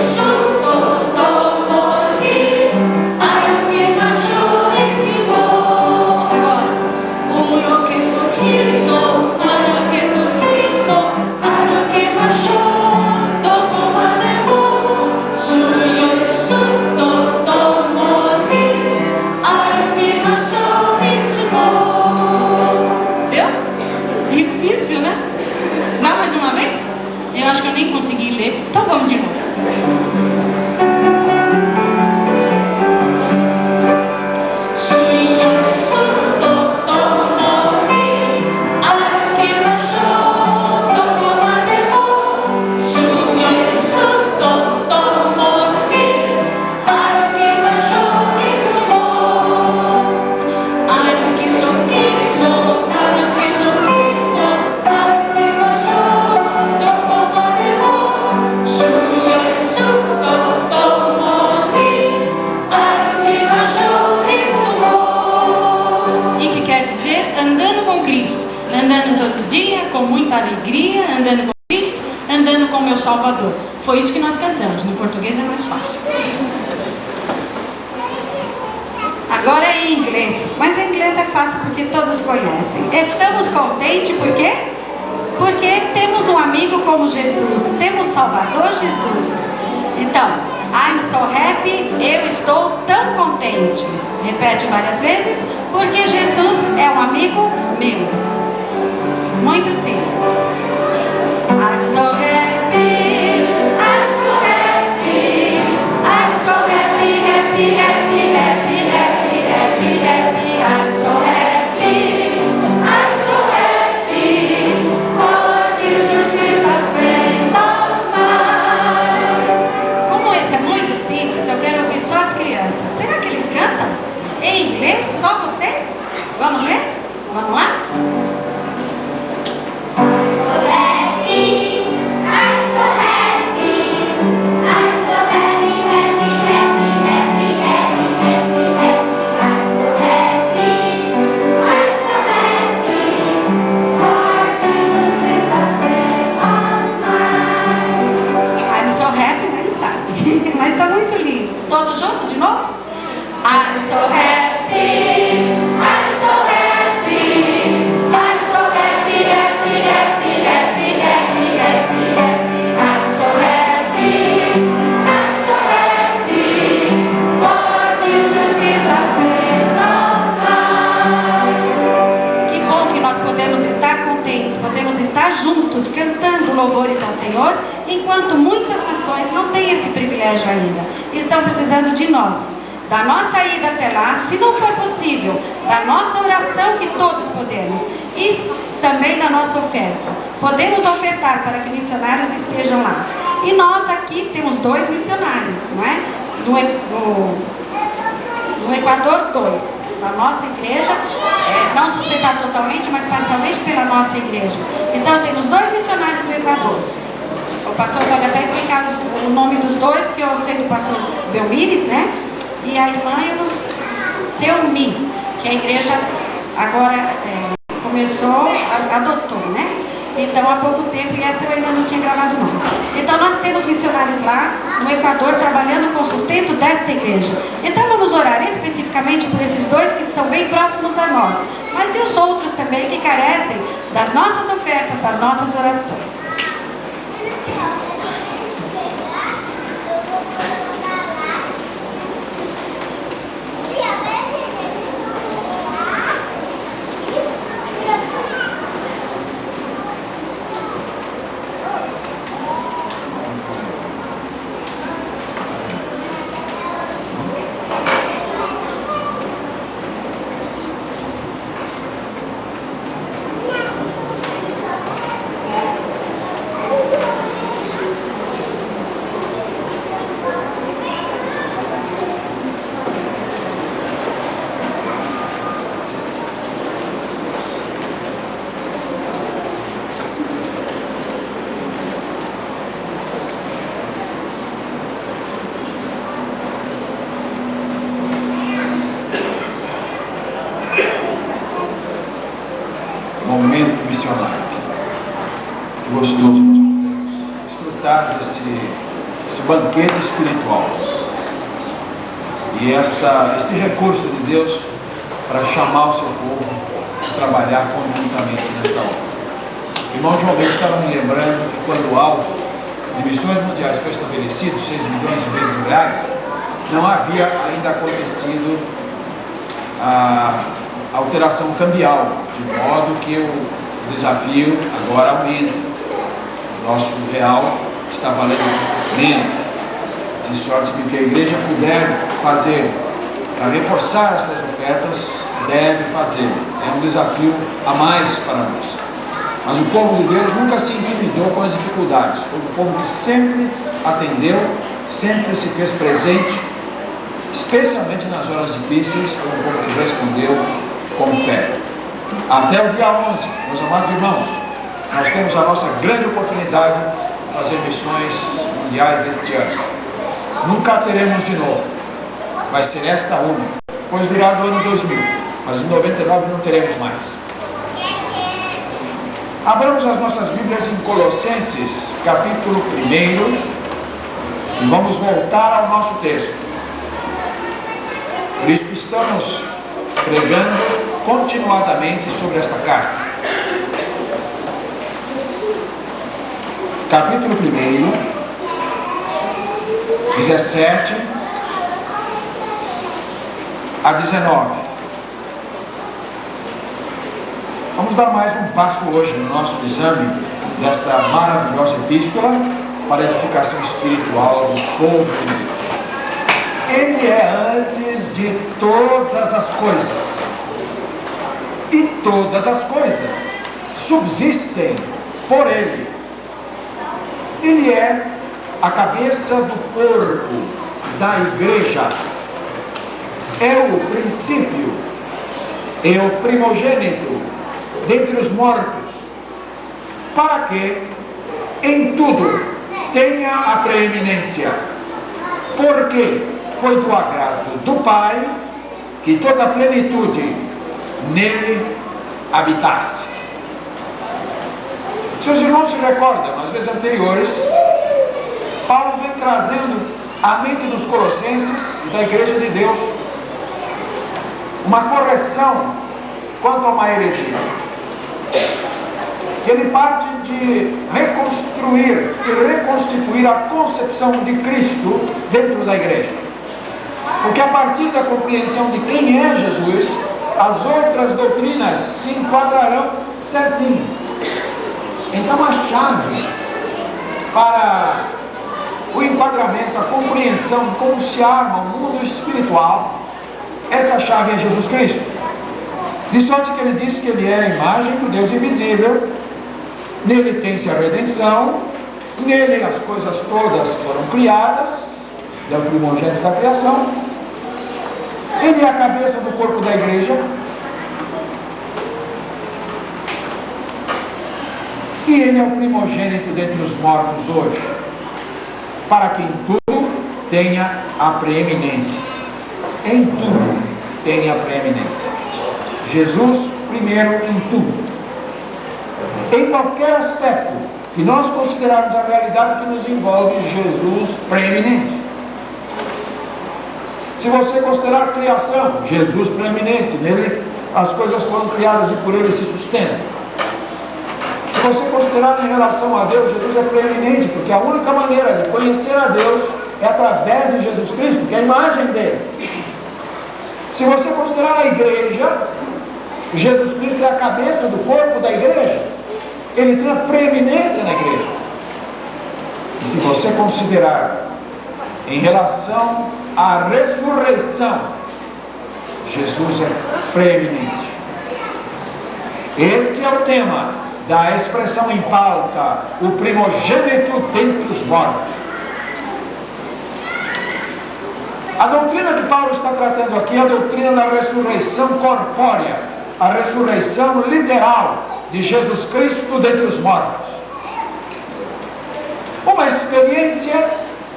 Então vamos de novo. Andando com Cristo, andando todo dia, com muita alegria, andando com Cristo, andando com meu Salvador. Foi isso que nós cantamos, no português é mais fácil. Agora é em inglês, mas em inglês é fácil porque todos conhecem. Estamos contentes por quê? Porque temos um amigo como Jesus, temos Salvador Jesus. Então, I'm so happy, eu estou tão contente. Repete várias vezes, porque Jesus é um amigo meu. Muito simples. I'm so happy, I'm so happy, I'm so happy, happy, happy, happy, happy, happy, happy, I'm so happy, I'm so happy, for Jesus is a friend of mine. Como esse é muito simples, eu quero ouvir só as crianças. Será que eles cantam em inglês? Só vocês? Vamos ver? Vamos lá? Mas está muito lindo. Todos juntos de novo? I'm so happy, I'm so happy, I'm so happy, happy, happy, happy, happy, happy, happy, I'm so happy, I'm so happy, for Jesus is a friend of mine. Que bom que nós podemos estar contentes, podemos estar juntos cantando louvores ao Senhor, enquanto muitas nações não têm esse privilégio ainda. Estão precisando de nós, da nossa ida até lá, se não for possível, da nossa oração que todos podemos, e também da nossa oferta. Podemos ofertar para que missionários estejam lá. E nós aqui temos 2 missionários, não é? No Equador, 2. Da nossa igreja, não sustentado totalmente, mas parcialmente pela nossa igreja. Então temos 2 missionários no Equador. O pastor pode até explicar o nome dos 2, porque eu sei do pastor Belmires, né? E a irmã Selmi, que a igreja agora começou, adotou, né? Então há pouco tempo, e essa eu ainda não tinha gravado não. Então nós temos missionários lá no Equador trabalhando com o sustento desta igreja. Então vamos orar especificamente por esses 2 que estão bem próximos a nós, mas e os outros também que carecem das nossas ofertas, das nossas orações. Momento missionário. Que gostoso nós podemos desfrutar deste banquete espiritual. E este recurso de Deus para chamar o seu povo a trabalhar conjuntamente nesta obra. O irmão João Mendes estava me lembrando que quando o alvo de missões mundiais foi estabelecido, 6 milhões e meio de reais, não havia ainda acontecido a alteração cambial, de modo que o desafio agora aumenta. O nosso real está valendo menos. De sorte que o que a igreja puder fazer para reforçar as suas ofertas, deve fazer. É um desafio a mais para nós. Mas o povo de Deus nunca se intimidou com as dificuldades. Foi um povo que sempre atendeu, sempre se fez presente, especialmente nas horas difíceis. Foi um povo que respondeu com fé. Até o dia 11, meus amados irmãos, nós temos a nossa grande oportunidade de fazer missões mundiais este ano. Nunca teremos de novo. Vai ser esta única. Depois virá do ano 2000. Mas em 99 não teremos mais. Abramos as nossas Bíblias em Colossenses, capítulo 1. E vamos voltar ao nosso texto. Por isso estamos pregando continuadamente sobre esta carta. Capítulo 1, 17 a 19. Vamos dar mais um passo hoje no nosso exame desta maravilhosa epístola para a edificação espiritual do povo de Deus. Ele é antes de todas as coisas, e todas as coisas subsistem por Ele. Ele é a cabeça do corpo da igreja, é o princípio, é o primogênito dentre os mortos, para que em tudo tenha a preeminência, porque foi do agrado do Pai que toda a plenitude nele habitasse. Se os irmãos se recordam, nas vezes anteriores, Paulo vem trazendo à mente dos colossenses e da igreja de Deus uma correção quanto a uma heresia. Ele parte de reconstruir e reconstituir a concepção de Cristo dentro da igreja. Porque a partir da compreensão de quem é Jesus, as outras doutrinas se enquadrarão certinho. Então a chave para o enquadramento, a compreensão de como se arma o mundo espiritual, essa chave é Jesus Cristo. De sorte que ele diz que ele é a imagem do Deus invisível, nele tem-se a redenção, nele as coisas todas foram criadas, ele é o primogênito da criação, ele é a cabeça do corpo da igreja, e ele é o primogênito dentre os mortos hoje, para que em tudo tenha a preeminência. Em tudo tenha a preeminência. Jesus primeiro em tudo. Em qualquer aspecto que nós considerarmos a realidade que nos envolve, Jesus preeminente. Se você considerar a criação, Jesus preeminente, nele as coisas foram criadas e por ele se sustentam. Se você considerar em relação a Deus, Jesus é preeminente, porque a única maneira de conhecer a Deus é através de Jesus Cristo, que é a imagem dele. Se você considerar a igreja, Jesus Cristo é a cabeça do corpo da igreja, ele tem a preeminência na igreja. E se você considerar em relação à ressurreição, Jesus é preeminente. Este é o tema da expressão em pauta, o primogênito dentre os mortos. A doutrina que Paulo está tratando aqui é a doutrina da ressurreição corpórea, a ressurreição literal de Jesus Cristo dentre os mortos. Uma experiência,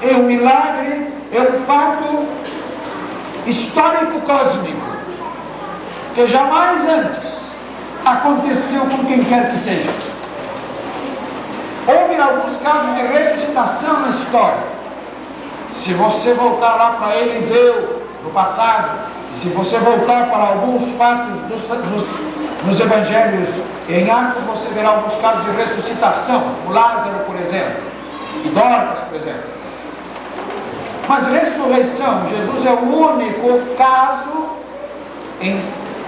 é um milagre, é um fato histórico cósmico, que jamais antes aconteceu com quem quer que seja. Houve alguns casos de ressuscitação na história. Se você voltar lá para Eliseu, no passado, e se você voltar para alguns fatos nos evangelhos, em Atos, você verá alguns casos de ressuscitação, como Lázaro, por exemplo, e Dorcas, por exemplo. Mas ressurreição, Jesus é o único caso em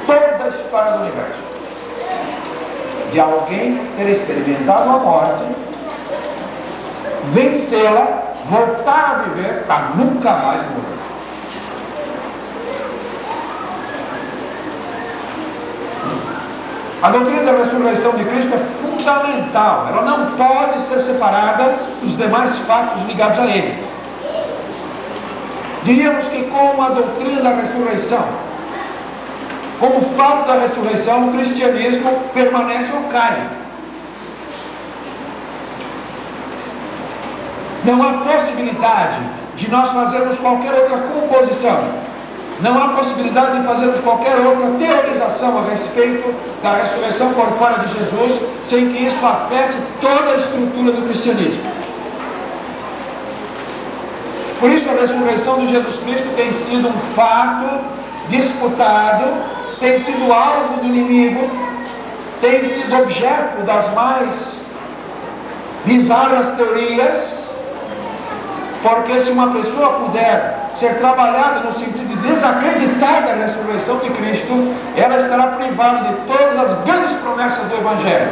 toda a história do universo de alguém ter experimentado a morte vencê-la, voltar a viver para nunca mais morrer. A doutrina da ressurreição de Cristo é fundamental. Ela não pode ser separada dos demais fatos ligados a Ele. Diríamos que com a doutrina da ressurreição, como fato da ressurreição, o cristianismo permanece ou cai. Não há possibilidade de nós fazermos qualquer outra composição. Não há possibilidade de fazermos qualquer outra teorização a respeito da ressurreição corpórea de Jesus, sem que isso afete toda a estrutura do cristianismo. Por isso a ressurreição de Jesus Cristo tem sido um fato disputado, tem sido alvo do inimigo, tem sido objeto das mais bizarras teorias, porque se uma pessoa puder ser trabalhada no sentido de desacreditar da ressurreição de Cristo, ela estará privada de todas as grandes promessas do Evangelho.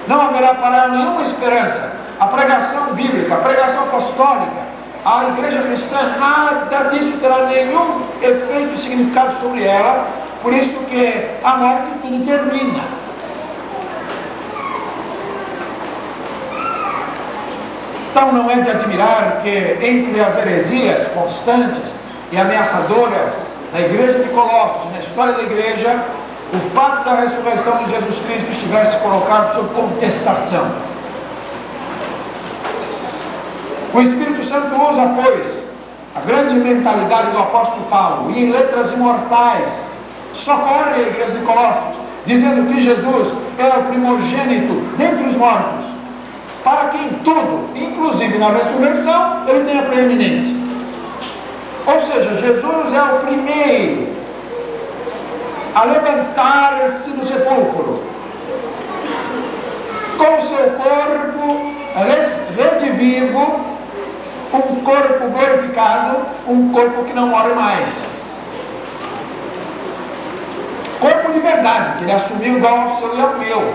Não haverá para ela nenhuma esperança. A pregação bíblica, a pregação apostólica, a igreja cristã, nada disso terá nenhum efeito e significado sobre ela. Por isso que a morte tudo termina. Então não é de admirar que entre as heresias constantes e ameaçadoras na igreja de Colossos, na história da igreja, o fato da ressurreição de Jesus Cristo estivesse colocado sob contestação. O Espírito Santo usa, pois, a grande mentalidade do apóstolo Paulo e em letras imortais socorre a igreja de Colossos, dizendo que Jesus é o primogênito dentre os mortos, para que em tudo, inclusive na ressurreição, ele tenha preeminência. Ou seja, Jesus é o primeiro a levantar-se do sepulcro, com o seu corpo redivivo, um corpo glorificado, um corpo que não morre mais. Corpo de verdade, que ele assumiu igual ao seu e ao meu.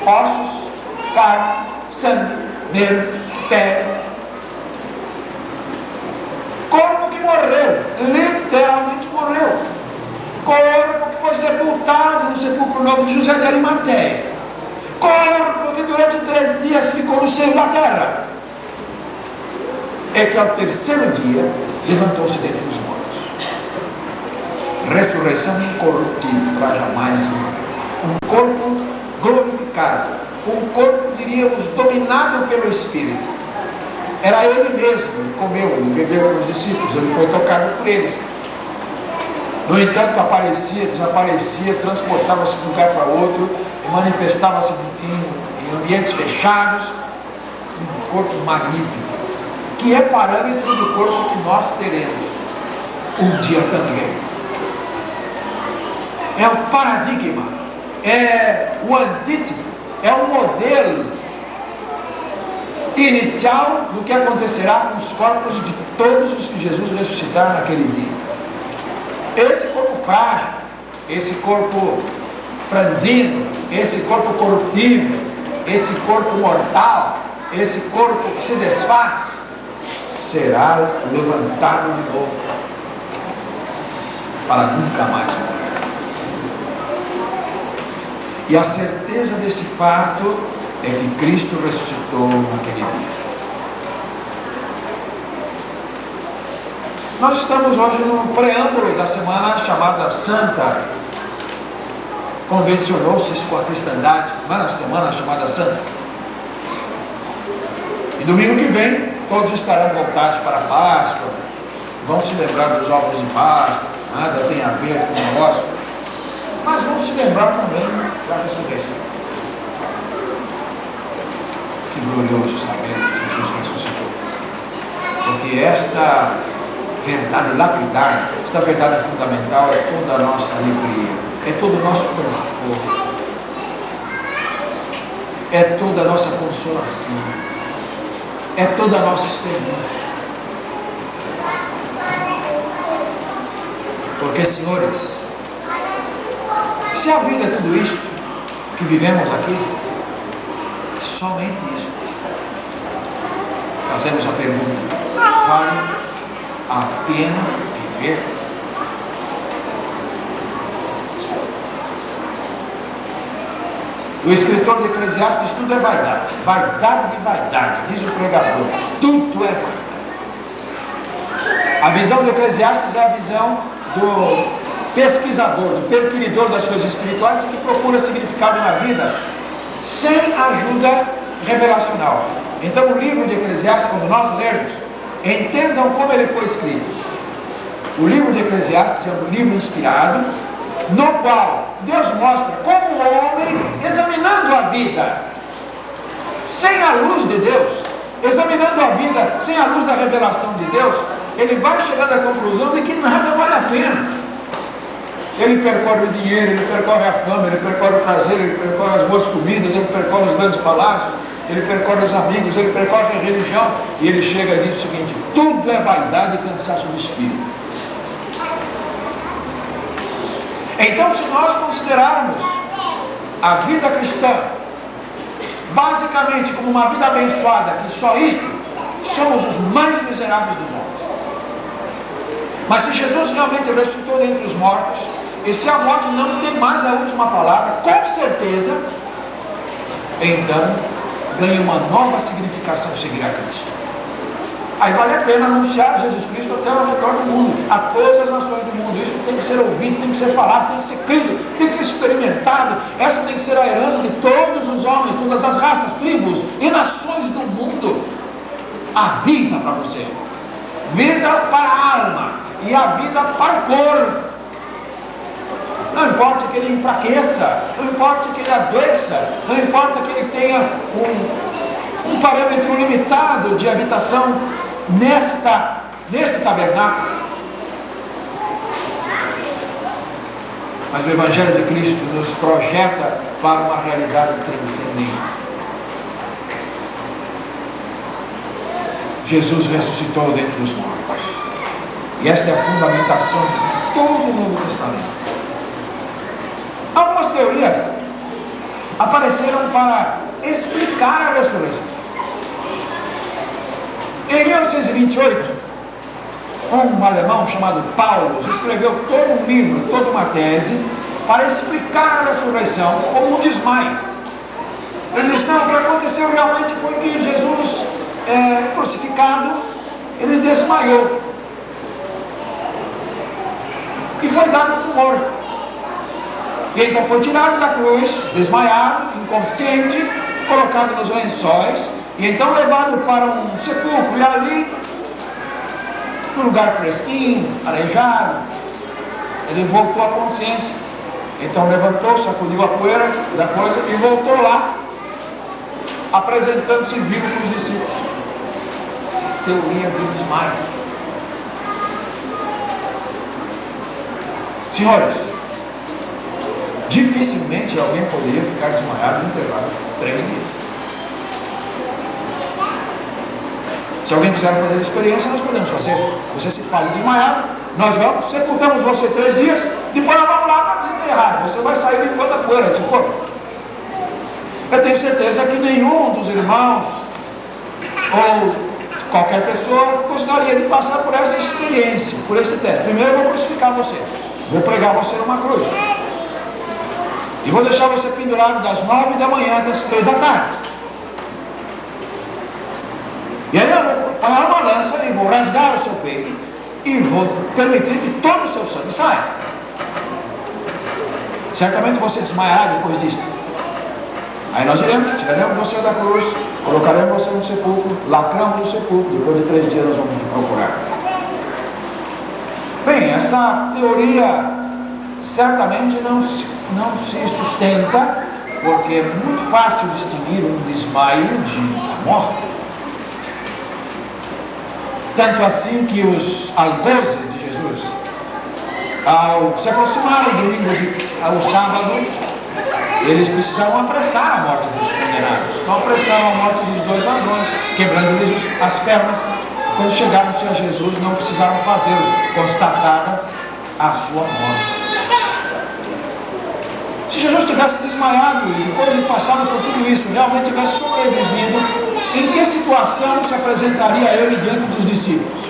Ossos, carne, sangue, nervos, pele. Corpo que morreu, literalmente morreu. Corpo que foi sepultado no sepulcro novo de José de Arimateia. Corpo que durante 3 dias ficou no seio da terra. É que ao terceiro dia levantou-se dentre os mortos. Ressurreição incorruptível para jamais morrer. Um corpo glorificado. Um corpo, diríamos, dominado pelo Espírito. Era ele mesmo, ele comeu, ele bebeu com os discípulos, ele foi tocado por eles. No entanto, aparecia, desaparecia, transportava-se de um lugar para outro, manifestava-se em ambientes fechados. Um corpo magnífico, que é parâmetro do corpo que nós teremos um dia também. É o paradigma, é o antítipo, é o modelo inicial do que acontecerá com os corpos de todos os que Jesus ressuscitar naquele dia. Esse corpo frágil, esse corpo franzino, esse corpo corruptível, esse corpo mortal, esse corpo que se desfaz, será levantado de novo para nunca mais morrer. E a certeza deste fato é que Cristo ressuscitou naquele dia. Nós estamos hoje no preâmbulo da semana chamada Santa. Convencionou-se isso com a cristandade, mas na semana chamada Santa. E domingo que vem, todos estarão voltados para a Páscoa, vão se lembrar dos ovos de Páscoa, nada tem a ver com o negócio, mas vão se lembrar também da ressurreição. Que glorioso saber que Jesus ressuscitou. Porque esta verdade lapidar, esta verdade fundamental é toda a nossa alegria, é todo o nosso conforto, é toda a nossa consolação, é toda a nossa esperança. Porque, senhores, se a vida é tudo isto que vivemos aqui, somente isso, fazemos a pergunta: vale a pena viver? O escritor de Eclesiastes: tudo é vaidade, vaidade de vaidades, diz o pregador, tudo é vaidade. A visão de Eclesiastes é a visão do pesquisador, do perquiridor das coisas espirituais e que procura significado na vida sem ajuda revelacional. Então o livro de Eclesiastes, quando nós lermos, entendam como ele foi escrito. O livro de Eclesiastes é um livro inspirado, no qual Deus mostra como o homem, examinando a vida sem a luz de Deus, examinando a vida sem a luz da revelação de Deus, ele vai chegando à conclusão de que nada vale a pena. Ele percorre o dinheiro, ele percorre a fama, ele percorre o prazer, ele percorre as boas comidas, ele percorre os grandes palácios, ele percorre os amigos, ele percorre a religião, e ele chega e diz o seguinte: tudo é vaidade e cansaço do espírito. Então, se nós considerarmos a vida cristã basicamente como uma vida abençoada, que só isso, somos os mais miseráveis do mundo. Mas se Jesus realmente ressuscitou dentre os mortos, e se a morte não tem mais a última palavra, com certeza, então ganha uma nova significação seguir a Cristo. Aí vale a pena anunciar Jesus Cristo até ao redor do mundo, a todas as nações do mundo. Isso tem que ser ouvido, tem que ser falado, tem que ser crido, tem que ser experimentado. Essa tem que ser a herança de todos os homens, todas as raças, tribos e nações do mundo. A vida para você, vida para a alma e a vida para o corpo. Não importa que ele enfraqueça, não importa que ele adoeça, não importa que ele tenha um parâmetro limitado de habitação neste tabernáculo. Mas o Evangelho de Cristo nos projeta para uma realidade transcendente. Jesus ressuscitou dentre os mortos, e esta é a fundamentação de todo o Novo Testamento. Algumas teorias apareceram para explicar a ressurreição. Em 1828, um alemão chamado Paulus escreveu todo um livro, toda uma tese, para explicar a ressurreição como um desmaio. Ele disse: não, o que aconteceu realmente foi que Jesus, crucificado, ele desmaiou e foi dado por morto. E então foi tirado da cruz, desmaiado, inconsciente, colocado nos lençóis, e então levado para um sepulcro, e ali, num lugar fresquinho, arejado, ele voltou à consciência. Então levantou, sacudiu a poeira da coisa e voltou lá, apresentando-se vivo para os discípulos. Teoria do desmaio. Senhores, dificilmente alguém poderia ficar desmaiado no intervalo de 3 dias. Se alguém quiser fazer a experiência, nós podemos fazer. Você se faz desmaiado, nós vamos, sepultamos você 3 dias, depois nós vamos lá para desenterrar. Você vai sair limpando a poeira do seu corpo. Eu tenho certeza que nenhum dos irmãos ou qualquer pessoa gostaria de passar por essa experiência, por esse teste. Primeiro eu vou crucificar você, vou pregar você numa cruz, e vou deixar você pendurado das 9 da manhã até as 3 da tarde. E aí eu vou pegar uma lança e vou rasgar o seu peito e vou permitir que todo o seu sangue saia. Certamente você desmaiará depois disso. Aí nós tiraremos você da cruz, colocaremos você no sepulcro, lacramos o sepulcro, depois de 3 dias nós vamos te procurar. Bem, essa teoria certamente não se sustenta, porque é muito fácil distinguir um desmaio da morte. Tanto assim que os algozes de Jesus, ao se aproximarem do domingo ao sábado, eles precisavam apressar a morte dos condenados. Então apressaram a morte dos 2 ladrões, quebrando-lhes as pernas. Quando chegaram-se a Jesus, não precisaram fazê-lo, constatada a sua morte. Se Jesus tivesse desmaiado e depois de passado por tudo isso, realmente tivesse sobrevivido, em que situação se apresentaria ele diante dos discípulos?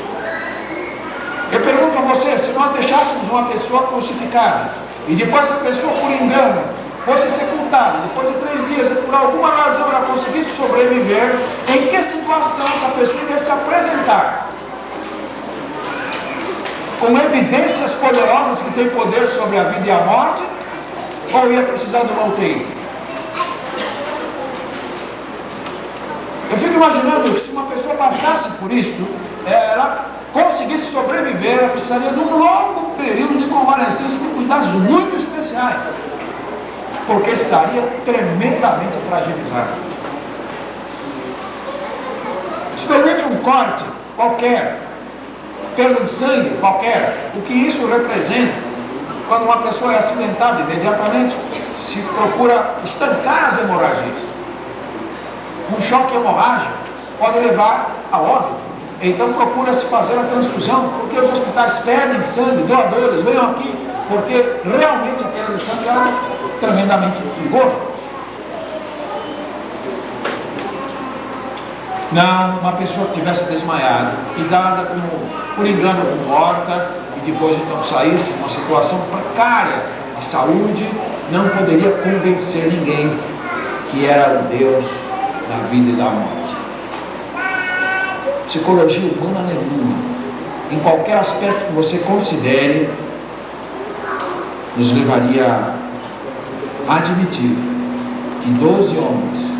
Eu pergunto a você, se nós deixássemos uma pessoa crucificada e depois essa pessoa, por engano, fosse sepultada, depois de 3 dias, por alguma razão ela conseguisse sobreviver, em que situação essa pessoa iria se apresentar? Com evidências poderosas que têm poder sobre a vida e a morte, ou ia precisar de uma UTI? Eu fico imaginando que se uma pessoa passasse por isso, ela conseguisse sobreviver, ela precisaria de um longo período de convalescência com cuidados muito especiais, porque estaria tremendamente fragilizada. Experimente um corte qualquer, perda de sangue qualquer, o que isso representa. Quando uma pessoa é acidentada, imediatamente se procura estancar as hemorragias. Um choque hemorrágico pode levar a óbito. Então procura-se fazer a transfusão, porque os hospitais pedem sangue, doadores, venham aqui, porque realmente a perda de sangue é tremendamente perigoso. Não, uma pessoa que tivesse desmaiado e dada por engano como morta, e depois então saísse em uma situação precária de saúde, não poderia convencer ninguém que era o Deus da vida e da morte. Psicologia humana nenhuma, em qualquer aspecto que você considere, nos levaria a admitir que 12 homens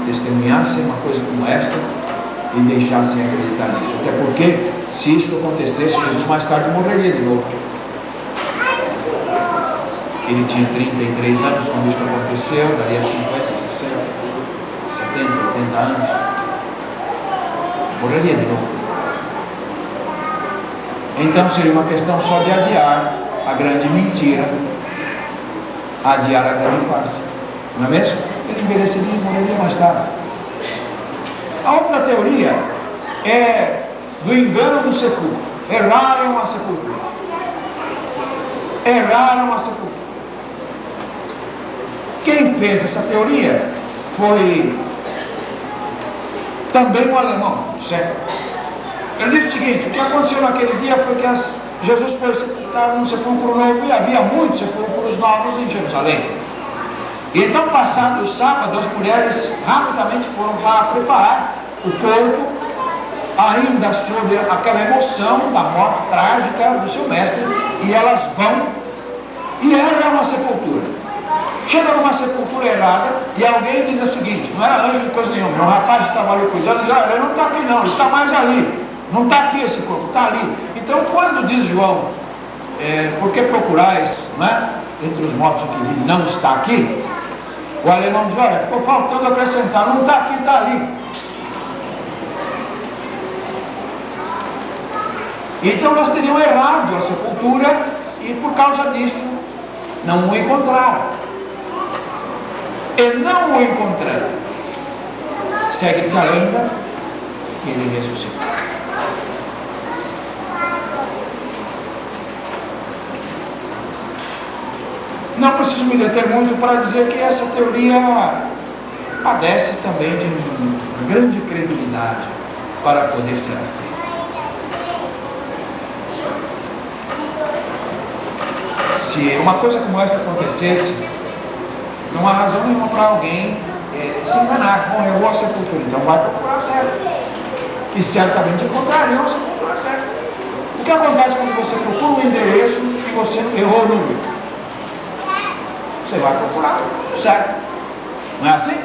testemunhassem uma coisa como esta e deixassem acreditar nisso. Até porque, se isso acontecesse, Jesus mais tarde morreria de novo. Ele tinha 33 anos quando isso aconteceu, daria 50, 60, 70, 80 anos. Morreria de novo. Então seria uma questão só de adiar a grande mentira, adiar a grande farsa, não é mesmo? Ele envelheceria e morreria mais tarde. A outra teoria é do engano do sepulcro. Erraram a sepultura. Erraram a sepultura. Quem fez essa teoria foi também um alemão, certo? Ele disse o seguinte: o que aconteceu naquele dia foi que Jesus foi sepultado num sepulcro novo, e havia muitos sepulcros novos em Jerusalém. E então, passado o sábado, as mulheres rapidamente foram para preparar o corpo, ainda sob aquela emoção da morte trágica do seu mestre, e elas vão e erram uma sepultura. Chega numa sepultura errada e alguém diz o seguinte: não era anjo de coisa nenhuma, um rapaz que estava ali cuidando, diz: olha, ele não está aqui não, ele está mais ali, não está aqui esse corpo, está ali. Então, quando diz João, por que procurais, não é, entre os mortos o que vive, não está aqui? O alemão diz: olha, ficou faltando acrescentar, não está aqui, está ali. Então nós teríamos errado a sepultura e por causa disso não o encontraram. E não o encontrando, segue-se a lenda que ele ressuscitou. Não preciso me deter muito para dizer que essa teoria padece também de uma grande credulidade para poder ser aceita. Se uma coisa como esta acontecesse, não há razão nenhuma para alguém se enganar. Bom, eu vou à sepultura, então vai procurar certo. E certamente encontrariam a sepultura certa. O que acontece quando você procura um endereço e você errou o número? Você vai procurar certo. Não é assim?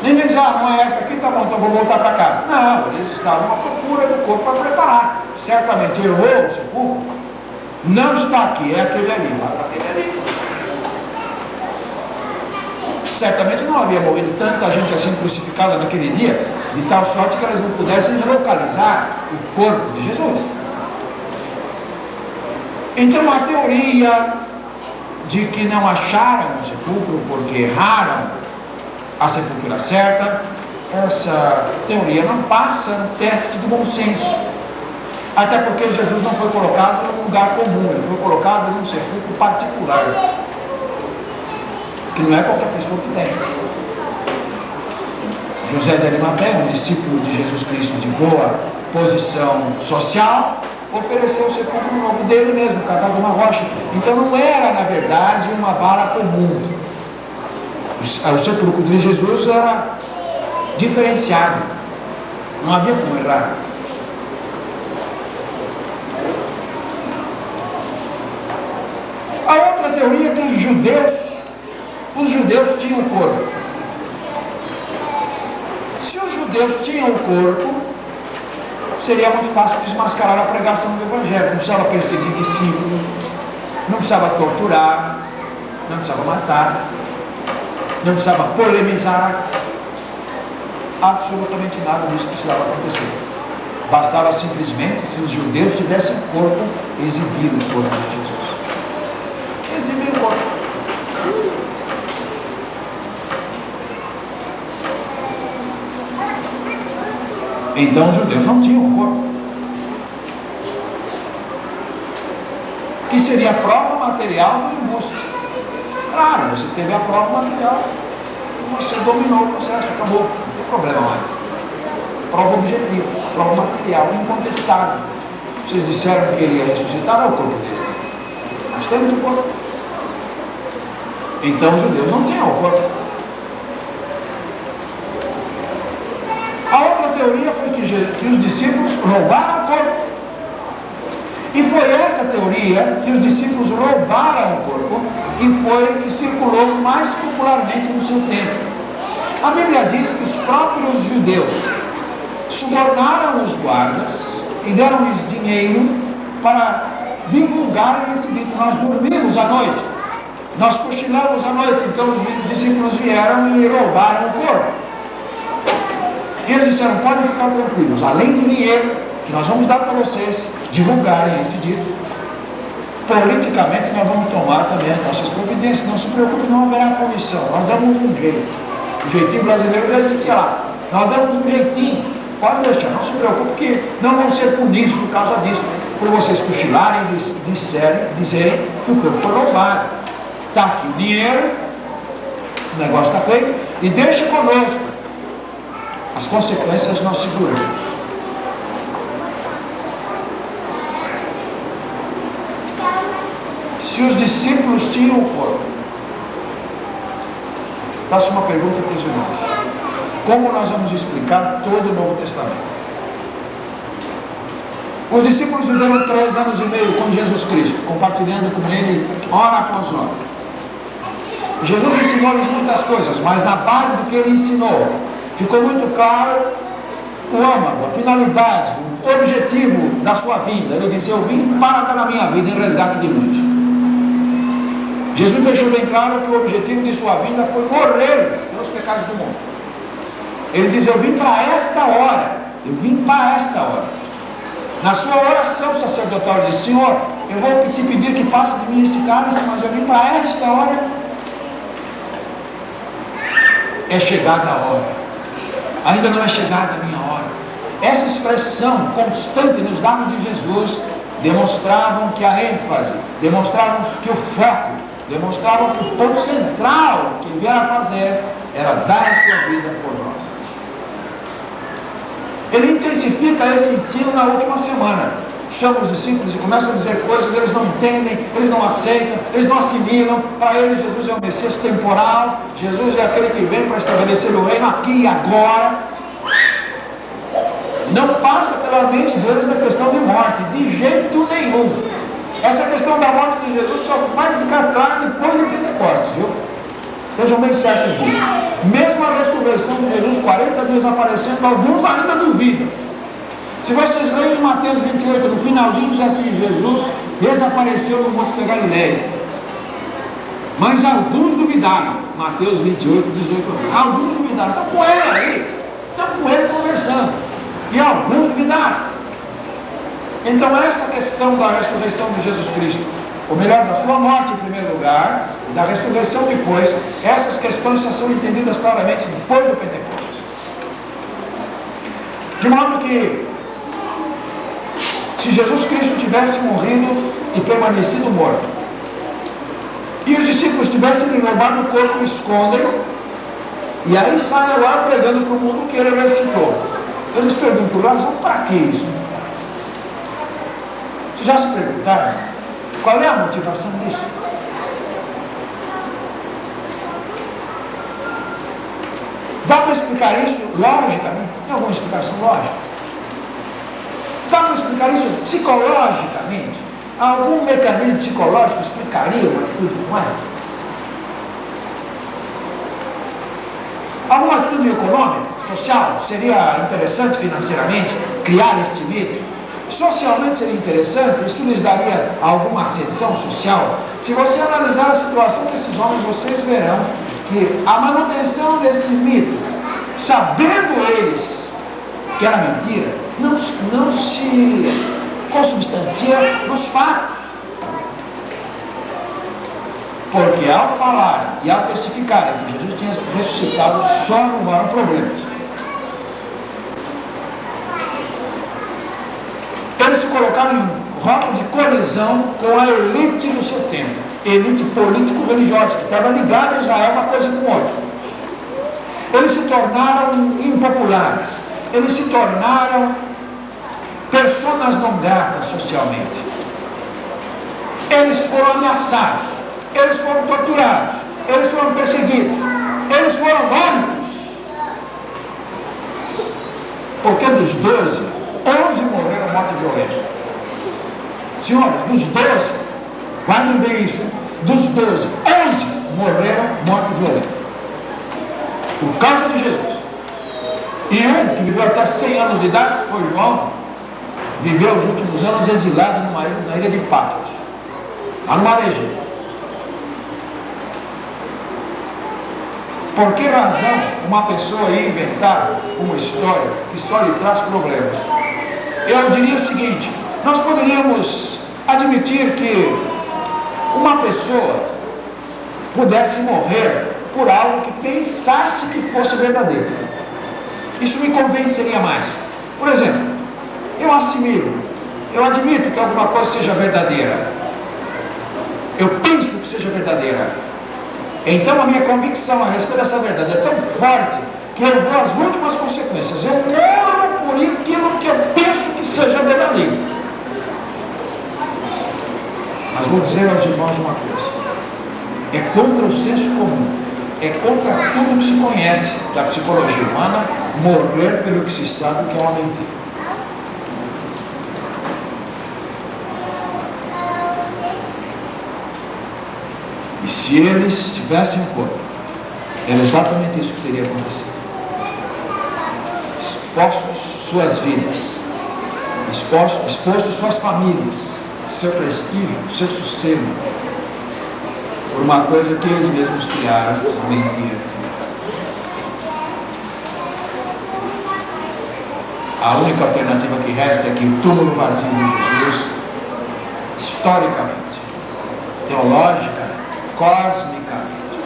Ninguém diz: ah, não é esta aqui, tá bom, então vou voltar para casa. Não, eles estavam à procura do corpo para preparar. Certamente errou o sepulcro. Não está aqui, é aquele ali, vai para aquele ali. Certamente não havia morrido tanta gente assim crucificada naquele dia, de tal sorte que elas não pudessem localizar o corpo de Jesus. Então a teoria de que não acharam o sepulcro porque erraram a sepultura certa, essa teoria não passa no teste do bom senso. Até porque Jesus não foi colocado num lugar comum, ele foi colocado num sepulcro particular, que não é qualquer pessoa que tem. José de Arimateia, um discípulo de Jesus Cristo de boa posição social, ofereceu o sepulcro novo dele mesmo, cavado uma rocha. Então não era, na verdade, uma vala comum. O sepulcro de Jesus era diferenciado, não havia como errar. A outra teoria é que os judeus tinham o corpo. Se os judeus tinham o corpo, seria muito fácil desmascarar a pregação do Evangelho. Não precisava perseguir discípulos, não precisava torturar, não precisava matar, não precisava polemizar. Absolutamente nada disso precisava acontecer. Bastava simplesmente, se os judeus tivessem corpo, exibir o corpo de Jesus. Exibir o corpo. Então os judeus não tinham o corpo, que seria a prova material do embuste. Claro, você teve a prova material, você dominou o processo, acabou, não tem problema mais. Prova objetiva, prova material, incontestável. Vocês disseram que ele ia ressuscitar, é o corpo dele. Nós temos o corpo. Então os judeus não tinham o corpo. A outra teoria foi que os discípulos roubaram o corpo. E foi essa teoria que os discípulos roubaram o corpo e foi que circulou mais popularmente no seu tempo. A Bíblia diz que os próprios judeus subornaram os guardas e deram-lhes dinheiro para divulgarem esse dito. Nós dormimos à noite, nós cochilamos à noite, então os discípulos vieram e roubaram o corpo. E eles disseram, podem ficar tranquilos, além do dinheiro que nós vamos dar para vocês divulgarem esse dito, politicamente nós vamos tomar também as nossas providências, não se preocupe, não haverá punição, nós damos um jeito. O jeitinho brasileiro já existia lá, nós damos um jeitinho, pode deixar, não se preocupe que não vão ser punidos por causa disso, por vocês cochilarem e dizerem que o corpo foi roubado. Está aqui o dinheiro, o negócio está feito, e deixe conosco. As consequências nós seguramos. Se os discípulos tinham o corpo, faço uma pergunta para os irmãos: como nós vamos explicar todo o Novo Testamento? Os discípulos viveram 3 anos e meio com Jesus Cristo, compartilhando com Ele hora após hora. Jesus ensinou-lhes muitas coisas, mas na base do que Ele ensinou, ficou muito claro o âmago, a finalidade, o objetivo da sua vinda. Ele disse, eu vim para dar a minha vida em resgate de muitos. Jesus deixou bem claro que o objetivo de sua vinda foi morrer pelos pecados do mundo. Ele diz, eu vim para esta hora, eu vim para esta hora. Na sua oração sacerdotal ele disse, Senhor, eu vou te pedir que passe de mim este cálice, mas eu vim para esta hora. É chegada a hora. Ainda não é chegada a minha hora. Essa expressão constante nos dados de Jesus demonstravam que a ênfase, demonstravam que o foco, demonstravam que o ponto central que ele viera fazer era dar a sua vida por nós. Ele intensifica esse ensino na última semana. Chama os discípulos e começa a dizer coisas que eles não entendem, eles não aceitam, eles não assimilam. Para eles Jesus é o Messias temporal, Jesus é aquele que vem para estabelecer o reino aqui e agora. Não passa pela mente deles a questão de morte, de jeito nenhum. Essa questão da morte de Jesus só vai ficar clara depois de Pentecostes, viu? Estejam bem certos disso. Mesmo a ressurreição de Jesus, 40 dias aparecendo, alguns ainda duvidam. Se vocês lerem em Mateus 28, no finalzinho diz assim, Jesus desapareceu no Monte da Galileia. Mas alguns duvidaram. Mateus 28, 18. Alguns duvidaram. Estão com ele aí. Estão com ele conversando. E alguns duvidaram. Então essa questão da ressurreição de Jesus Cristo, ou melhor, da sua morte em primeiro lugar, e da ressurreição depois, essas questões só são entendidas claramente depois do Pentecostes. De modo que, se Jesus Cristo tivesse morrido e permanecido morto, e os discípulos tivessem roubado o corpo e escondem, E aí saem lá pregando para o mundo que ele ressuscitou. Eles perguntam, razão para que isso? Vocês já se perguntaram? Qual é a motivação disso? Dá para explicar isso logicamente? Tem alguma explicação lógica? Dá para explicar isso psicologicamente? Algum mecanismo psicológico explicaria uma atitude como essa? Alguma atitude econômica, social, seria interessante financeiramente criar este mito? Socialmente seria interessante, isso lhes daria alguma ascensão social? Se você analisar a situação desses homens, vocês verão que a manutenção desse mito, sabendo eles que era mentira, não se consubstancia nos fatos. Porque ao falarem e ao testificarem que Jesus tinha ressuscitado, só arrumaram problemas. Eles se colocaram em rota de colisão com a elite do seu tempo, elite político-religiosa, que estava ligada a Israel uma coisa com outra. Eles se tornaram impopulares, eles se tornaram personas não gratas socialmente. Eles foram ameaçados, eles foram torturados, eles foram perseguidos, eles foram mortos. Porque dos 12, 11 morreram morte violenta. Senhores, dos 12, guardem bem isso, dos 12, 11 morreram morte violenta. Por causa de Jesus. E um que viveu até 100 anos de idade, que foi João, viveu os últimos anos exilado na ilha de Patmos, lá no mar Egito. Por que razão uma pessoa ia inventar uma história que só lhe traz problemas? Eu diria o seguinte: nós poderíamos admitir que uma pessoa pudesse morrer por algo que pensasse que fosse verdadeiro. Isso me convenceria mais. Por exemplo, eu assimilo, eu admito que alguma coisa seja verdadeira, eu penso que seja verdadeira. Então a minha convicção a respeito dessa verdade é tão forte que eu vou às últimas consequências. Eu moro por aquilo que eu penso que seja verdadeiro. Mas vou dizer aos irmãos uma coisa: é contra o senso comum, é contra tudo que se conhece da psicologia humana morrer pelo que se sabe que é uma mentira. E se eles tivessem um corpo, era exatamente isso que teria acontecido. Expostos suas vidas, expostos suas famílias, seu prestígio, seu sossego, por uma coisa que eles mesmos criaram, uma mentira. A única alternativa que resta é que o túmulo vazio de Jesus, historicamente, teologicamente, cosmicamente,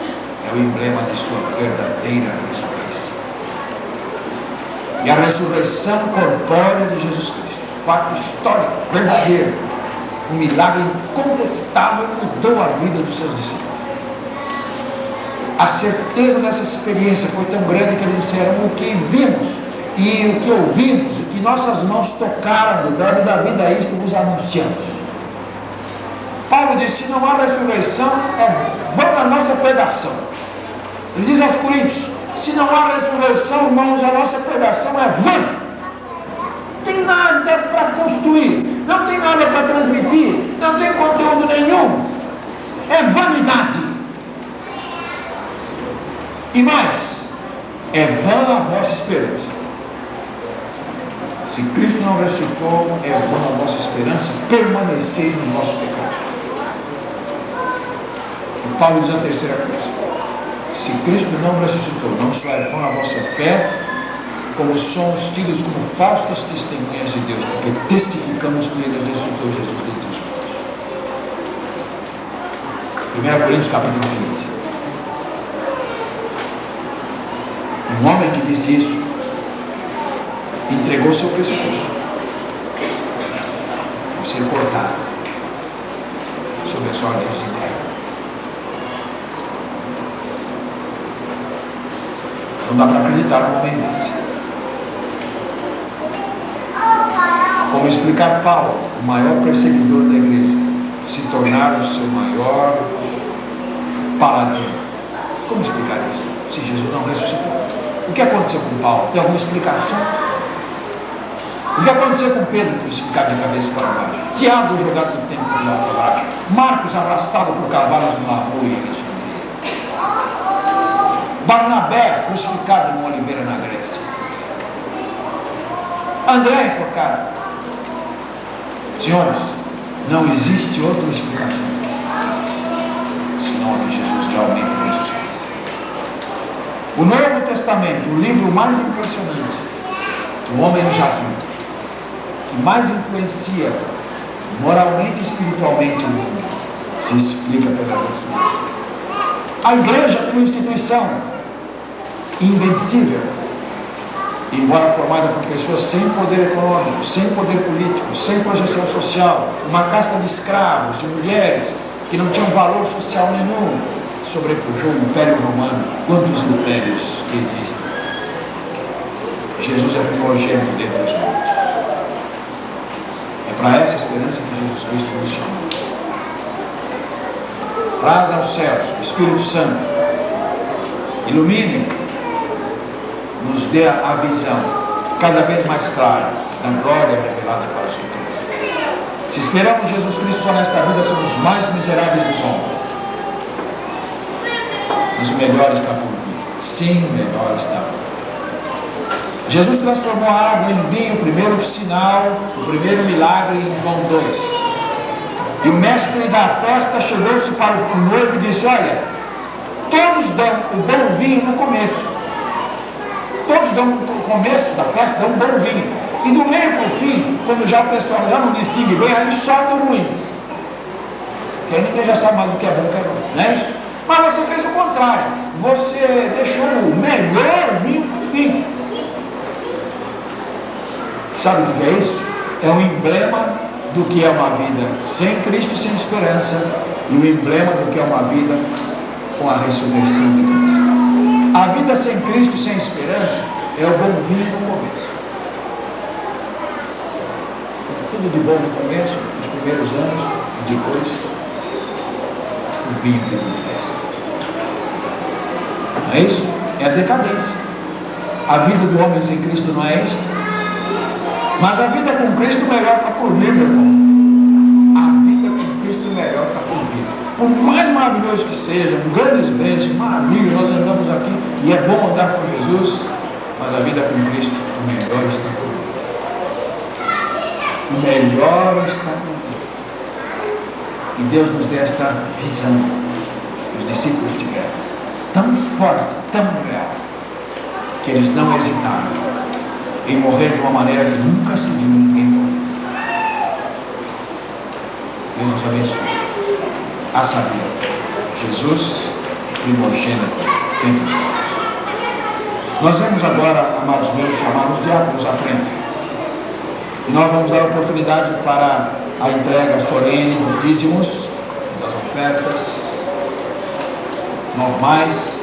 é o emblema de sua verdadeira ressurreição. E a ressurreição corpórea de Jesus Cristo, fato histórico, verdadeiro, um milagre incontestável, mudou a vida dos seus discípulos. A certeza dessa experiência foi tão grande que eles disseram: o que vimos e o que ouvimos, o que nossas mãos tocaram do verbo da vida, é isto que vos anunciamos. Paulo disse: se não há ressurreição, é vã a nossa pregação. Ele diz aos Coríntios: se não há ressurreição, irmãos, a nossa pregação é vã. Não tem nada para construir, não tem nada para transmitir, não tem conteúdo nenhum, é vanidade. E mais, é vã a vossa esperança. Se Cristo não ressuscitou, é vã a vossa esperança, permaneceis nos vossos pecados. E Paulo diz a terceira coisa: se Cristo não ressuscitou, não só é vã a vossa fé, como somos tidos como falsas testemunhas de Deus, porque testificamos que Ele ressuscitou Jesus dentre os mortos. 1 Coríntios capítulo 15. Um homem que disse isso entregou seu pescoço a ser cortado sob as ordens de Nero. acreditar num homem desse? Como explicar Paulo, o maior perseguidor da igreja, se tornar o seu maior paladino? Como explicar isso, se Jesus não ressuscitou? O que aconteceu com Paulo? Tem alguma explicação? O que aconteceu com Pedro crucificado de cabeça para baixo? Tiago jogado no templo de alto para baixo? Marcos arrastado por cavalos numa rua em Alexandria? Barnabé crucificado numa oliveira na Grécia? André enforcado? Senhores, não existe outra explicação senão a de Jesus realmente ressuscitou. O Novo Testamento, o livro mais impressionante que o homem já viu, que mais influencia moralmente e espiritualmente o mundo, se explica pela ressurreição. A igreja é uma instituição invencível, embora formada por pessoas sem poder econômico, sem poder político, sem projeção social, uma casta de escravos, de mulheres que não tinham valor social nenhum, sobrepujou o Império Romano. Quantos impérios existem? Jesus é primogênito dentre os mortos. É para essa esperança que Jesus Cristo nos chamou. Traz aos céus o Espírito Santo, ilumine, nos dê a visão cada vez mais clara da glória revelada para os que creem. Se esperamos Jesus Cristo só nesta vida, somos os mais miseráveis dos homens. Mas o melhor está por vir. Sim, o melhor está por vir. Jesus transformou a água em vinho, o primeiro sinal, o primeiro milagre em João 2. E o mestre da festa chegou-se para o noivo e disse: olha, todos dão o bom vinho no começo. Todos dão no começo da festa, dão um bom vinho. E do meio para o fim, quando já o pessoal já não distingue bem, aí solta o ruim. Porque aí ninguém já sabe mais o que é bom e o que é ruim. Não é isso? Mas você fez o contrário. Você deixou o melhor vinho para o fim. Sabe o que é isso? É um emblema do que é uma vida sem Cristo, sem esperança, e o emblema do que é uma vida com a ressurreição de Cristo. A vida sem Cristo, sem esperança, é o bom vinho no começo. Tudo de bom no começo, nos primeiros anos, e depois o vinho que acontece. Não é isso? É a decadência. A vida do homem sem Cristo não é isto? Mas a vida com Cristo melhor está por vir, meu irmão. A vida com Cristo melhor está por vir. Por mais maravilhoso que seja, grandes bênçãos, maravilha, nós andamos aqui e é bom andar com Jesus, mas a vida com Cristo, o melhor está por vir. O melhor está por vir. E Deus nos dê esta visão que os discípulos tiveram, tão forte, tão real, que eles não hesitaram em morrer de uma maneira que nunca se viu ninguém morrer. Deus nos abençoe. A saber, Jesus, primogênito dentre os mortos. Nós vamos agora, amados meus, chamar os diáconos à frente. E nós vamos dar oportunidade para a entrega solene dos dízimos, das ofertas normais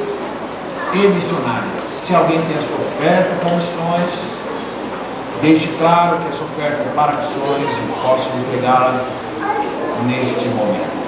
e missionárias. Se alguém tem a sua oferta com missões, deixe claro que essa oferta é para missões e posso entregá-la neste momento.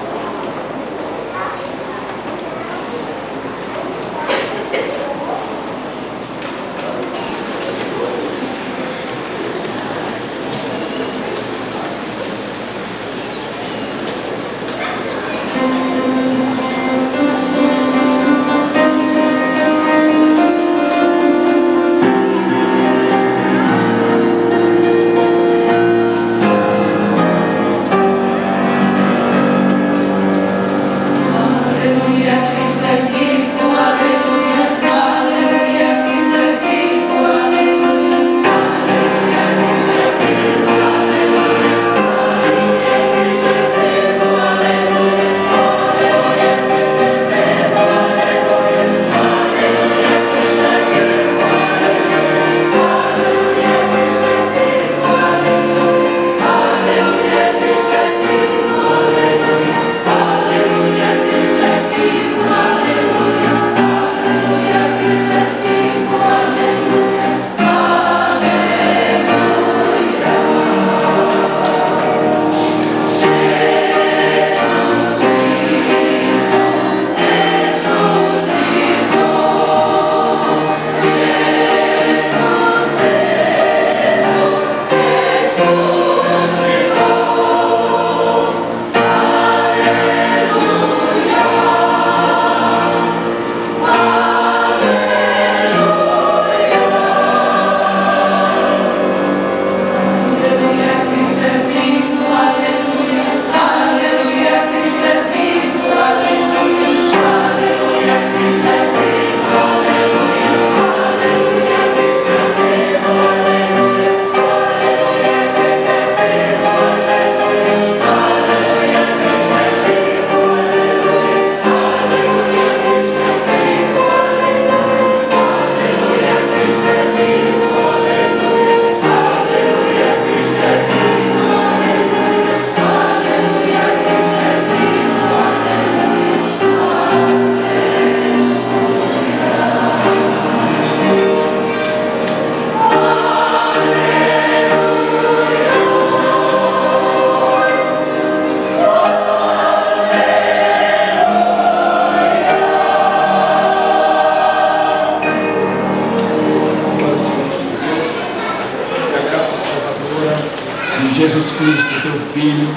de Jesus Cristo, teu Filho,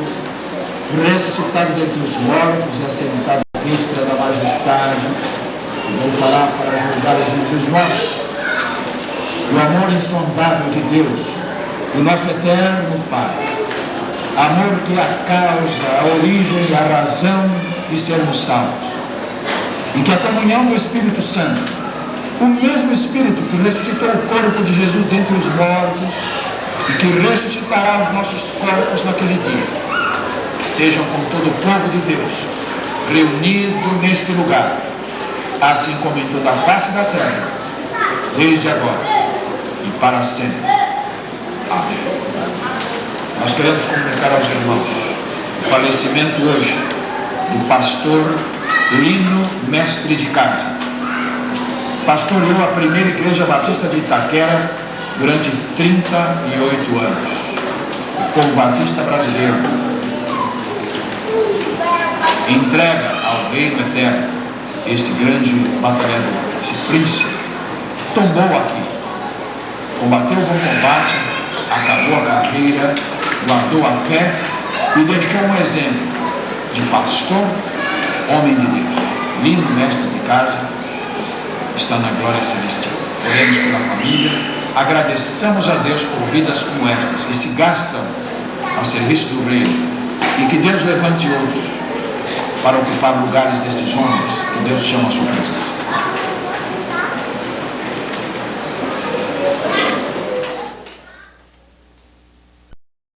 ressuscitado dentre os mortos e assentado à destra da majestade, que voltará para julgar os vivos e os mortos. E o amor insondável de Deus, o nosso eterno Pai, amor que é a causa, a origem e a razão de sermos salvos, e que a comunhão do Espírito Santo, o mesmo Espírito que ressuscitou o corpo de Jesus dentre os mortos e que ressuscitará os nossos corpos naquele dia, estejam com todo o povo de Deus reunido neste lugar, assim como em toda a face da terra, desde agora e para sempre. Amém. Nós queremos comunicar aos irmãos o falecimento hoje do pastor Lino, mestre de casa. Pastoreou a primeira igreja batista de Itaquera durante 38 anos. O povo batista brasileiro entrega ao reino eterno este grande batalhador, esse príncipe. Tombou aqui, combateu o bom combate, acabou a carreira, guardou a fé e deixou um exemplo de pastor, homem de Deus. Lino, mestre de casa, está na glória celestial. Oremos pela família, agradeçamos a Deus por vidas como estas, que se gastam a serviço do reino, e que Deus levante outros para ocupar lugares destes homens que Deus chama à sua presença.